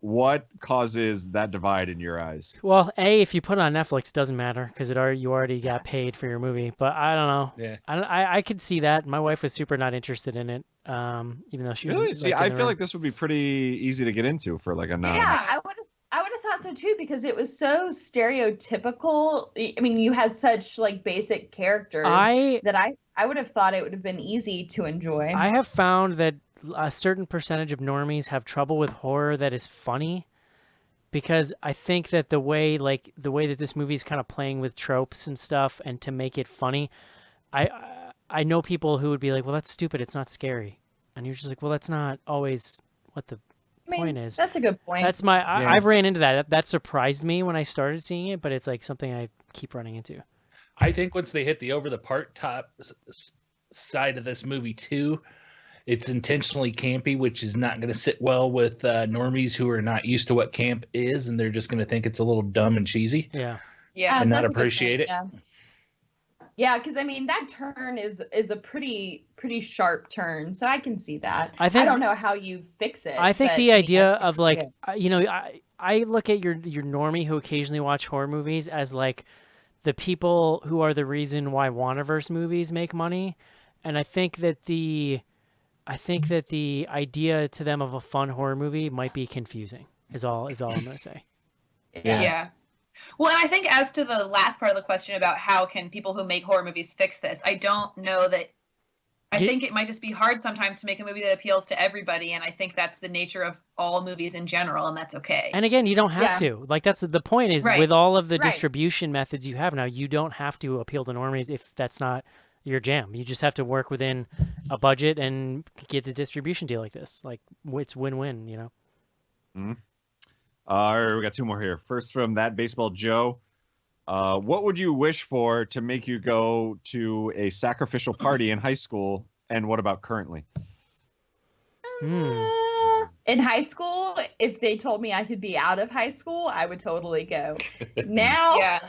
What causes that divide in your eyes? Well, if you put it on Netflix, it doesn't matter because you already got paid for your movie. But I don't know. Yeah. I could see that. My wife was super not interested in it, even though she was Really? See, like, in I the feel room. like this would be pretty easy to get into for like a non. Yeah, I would have thought so too, because it was so stereotypical. I mean, you had such like basic characters that I would have thought it would have been easy to enjoy. I have found that a certain percentage of normies have trouble with horror that is funny, because I think that the way that this movie is kind of playing with tropes and stuff, and to make it funny, I know people who would be like, well, that's stupid, it's not scary, and you're just like, well, that's not always what the point is. That's a good point. That's I've ran into that surprised me when I started seeing it, but it's like something I keep running into. I think once they hit the over the top side of this movie too, it's intentionally campy, which is not going to sit well with normies who are not used to what camp is, and they're just going to think it's a little dumb and cheesy. Yeah. And not that's a good appreciate it. point, Yeah, because I mean that turn is a pretty sharp turn, so I can see that. I don't know how you fix it. I think but, the idea I of like, I look at your normie who occasionally watch horror movies as like the people who are the reason why Wandaverse movies make money, and I think that the idea to them of a fun horror movie might be confusing. Is all I'm gonna say. Yeah. Well, and I think as to the last part of the question about how can people who make horror movies fix this, I don't know that. I think it might just be hard sometimes to make a movie that appeals to everybody, and I think that's the nature of all movies in general, and that's okay. And again, you don't have to. Like, that's the point is, with all of the Right. distribution methods you have now, you don't have to appeal to normies if that's not your jam. You just have to work within a budget and get a distribution deal like this. Like, it's win-win, you know? Mm-hmm. All right, we got two more here. First from That Baseball Joe. What would you wish for to make you go to a sacrificial party in high school, and what about currently? In high school, if they told me I could be out of high school, I would totally go. Now,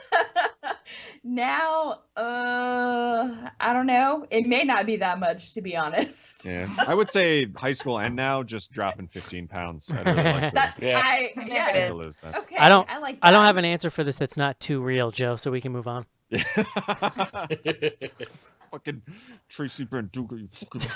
now, I don't know. It may not be that much, to be honest. Yeah, I would say high school and now just dropping 15 pounds. I'd really like to, to lose that. Okay, I don't like I don't have an answer for this that's not too real, Joe, so we can move on. Fucking Tracy Branduca, you fucking...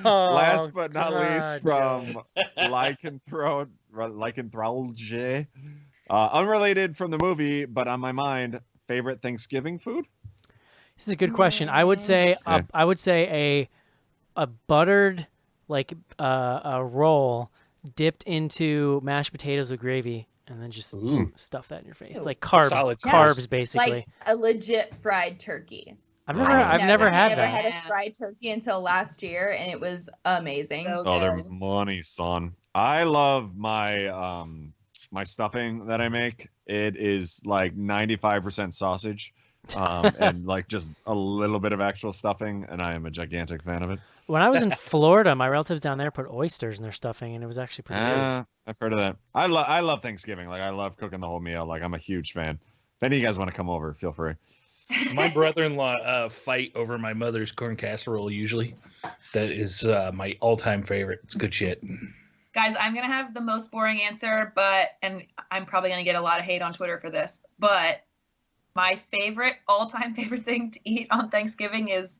last but not least from Lycanthrology. Unrelated from the movie, but on my mind, favorite Thanksgiving food? This is a good question. I would say a buttered a roll dipped into mashed potatoes with gravy, and then just stuff that in your face, like carbs basically. Like a legit fried turkey. I've never had that. I had a fried turkey until last year, and it was amazing. They're money, son. I love my my stuffing that I make. It is like 95% sausage, and like just a little bit of actual stuffing, and I am a gigantic fan of it. When I was in Florida, my relatives down there put oysters in their stuffing, and it was actually pretty good. I've heard of that. I love Thanksgiving. Like, I love cooking the whole meal. Like, I'm a huge fan. If any of you guys want to come over, feel free. My brother-in-law fight over my mother's corn casserole usually. That is my all-time favorite. It's good shit. Guys, I'm going to have the most boring answer, and I'm probably going to get a lot of hate on Twitter for this, but my all-time favorite thing to eat on Thanksgiving is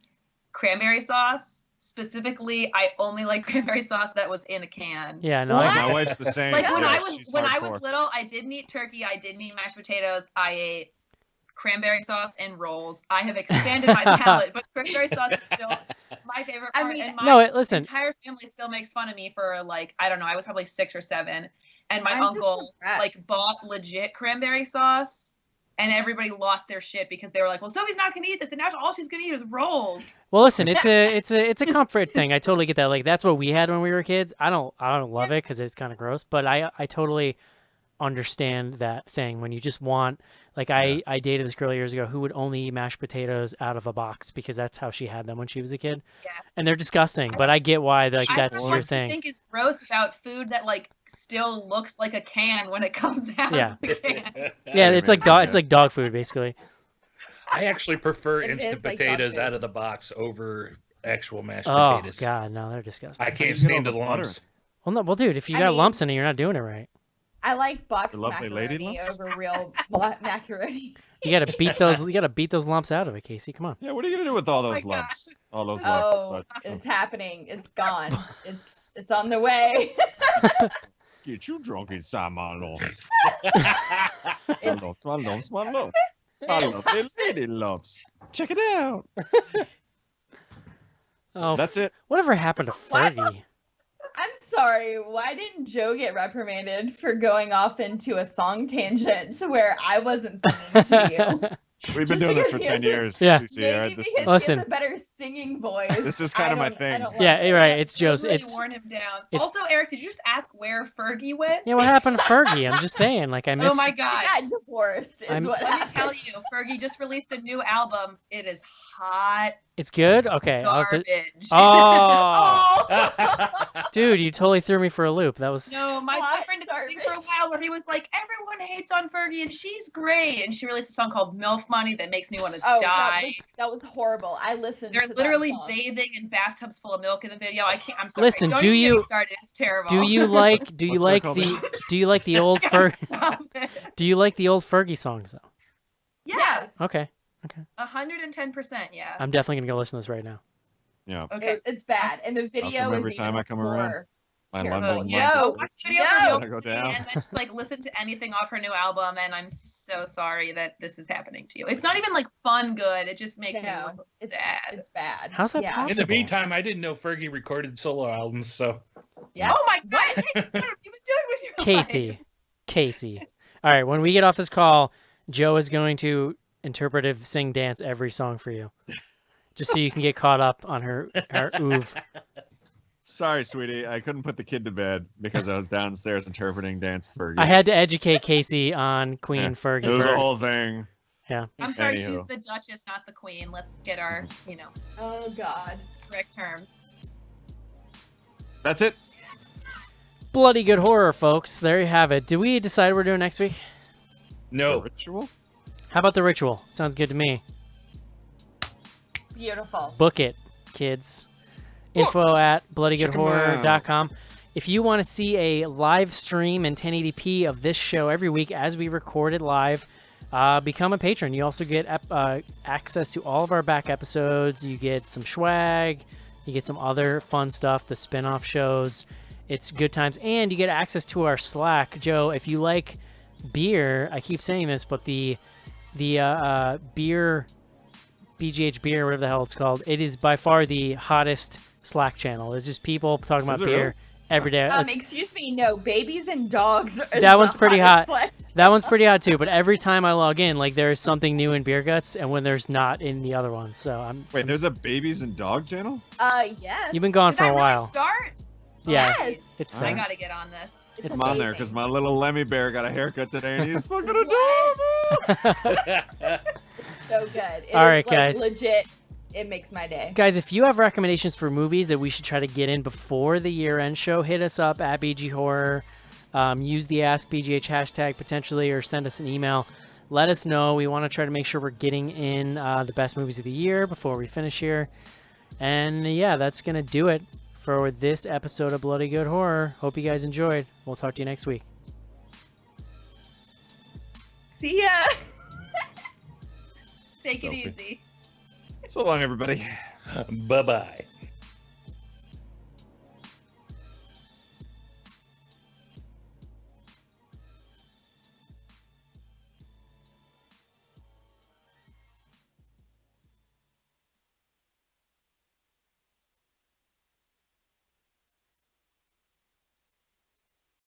cranberry sauce. Specifically, I only like cranberry sauce that was in a can. Yeah, no, My wife's the same. Like when Yeah, I was she's when I hardcore. was little, I didn't eat turkey. I didn't eat mashed potatoes. I ate cranberry sauce and rolls. I have expanded my palate, but cranberry sauce is still my favorite part. And my listen. entire family still makes fun of me for like, I don't know, I was probably 6 or 7, and my I'm just uncle impressed. like bought legit cranberry sauce, and everybody lost their shit because they were like, well, Sophie's not gonna eat this, and now all she's gonna eat is rolls. Well, listen, it's a comfort thing. I totally get that. Like that's what we had when we were kids. I don't love it because it's kind of gross, but I totally understand that thing when you just want. Like I dated this girl years ago who would only eat mashed potatoes out of a box because that's how she had them when she was a kid. Yeah. And they're disgusting, but I get why that's your What thing. I think is gross about food that like still looks like a can when it comes out Yeah. of the can. Yeah, it's like dog food basically. I actually prefer It instant is like potatoes dog food. out of the box over actual mashed Oh potatoes. god, no, they're disgusting. I can't you get stand all the the butter? lumps. Well, dude, if you I got mean- lumps in it, you're not doing it right. I like boxed Your lovely lady macaroni lumps? over real macaroni. You gotta beat those. You gotta beat those lumps out of it, Casey. Come on. Yeah, what are you gonna do with all those my God. lumps? All those lumps. Oh, it's happening. It's gone. It's on the way. Get you drunk inside my lump. It's- My lumps, my lumps. I love the lady lumps. Check it out. Oh, That's it. whatever happened to What? Fergie? I'm sorry. Why didn't Joe get reprimanded for going off into a song tangent where I wasn't singing to you? We've been Just doing this because for he 10 has a- years. Yeah. Lucy, Maybe right? This because is, he Listen. has a better singing voice. This is kinda I my don't- I thing. don't love Yeah, it. you're right. It's Joe's. Really It's worn him down. it's- Also, Eric, did you just ask where Fergie went? yeah. What happened to Fergie? I'm just saying. Like I miss. Oh my She God. got divorced. Is I'm- what Let me happened. tell you, Fergie just released a new album. It is hot It's good. Okay. I'll have to- garbage. Oh, Oh. dude, you totally threw me for a loop. That was. No, my Hot boyfriend did something for a garbage. while where he was like, everyone hates on Fergie and she's great. And she released a song called MILF Money that makes me want to Oh, die. that was horrible. I listened They're to that literally song. bathing in bathtubs full of milk in the video. I'm sorry. Listen, Don't do even get me you- started. It's terrible. Do you like? Do you What's that like called? do you like the old Fer? Stop it. Do you like the old Fergie songs though? Yes. Okay. 110%. Yeah. I'm definitely gonna go listen to this right now. yeah. Okay. It's bad, and the video from is every time even I come around. more My terrible. London Yeah, No, watch the video no. for Milk Gotta go Money down. and then just like listen to anything off her new album. And I'm so sorry that this is happening to you. It's not even like fun good. It just makes me No, look it's sad. It's bad. How's that yeah. possible? In the meantime, I didn't know Fergie recorded solo albums, so Yeah. Oh my God! Hey, what have you been doing with your life? Casey. All right. When we get off this call, Joe is going to interpretive sing dance every song for you, just so you can get caught up on her oov. Sorry, sweetie. I couldn't put the kid to bed because I was downstairs interpreting dance for I had to educate Casey on Queen Fergie. It was a first. whole thing. Yeah. I'm sorry, Anywho. she's the Duchess, not the Queen. Let's get our, Oh God. correct terms. That's it. Bloody good horror, folks. There you have it. Do we decide what we're doing next week? The no. ritual. How about the ritual? Sounds good to me. Beautiful. Book it, kids. Info at bloodygoodhorror.com. If you want to see a live stream in 1080p of this show every week as we record it live, become a patron. You also get access to all of our back episodes. You get some swag. You get some other fun stuff, the spin-off shows. It's good times. And you get access to our Slack. Joe, if you like beer, I keep saying this, but the beer, BGH beer, whatever the hell it's called, it is by far the hottest Slack channel. It's just people talking about Is it beer really? every day. It's- Excuse me, no, babies and dogs. Is That one's the pretty hottest hot. flesh. That one's pretty hot too, but every time I log in, like there's something new in Beer Guts, and when there's not in the other one. So Wait, there's a babies and dog channel? Yes. you've been gone Did for that a really while. start? Yeah, Yes. it's I there. gotta get on this. It's I'm on there because my little Lemmy bear got a haircut today and he's fucking adorable. so good. It All is, right, like, guys. Legit. It makes my day. Guys, if you have recommendations for movies that we should try to get in before the year-end show, hit us up at BG Horror. Use the Ask BGH hashtag potentially, or send us an email. let us know. We want to try to make sure we're getting in the best movies of the year before we finish here. And yeah, that's going to do it for this episode of Bloody Good Horror. Hope you guys enjoyed. We'll talk to you next week. See ya. Take it Sophie. easy. So long, everybody. Bye-bye.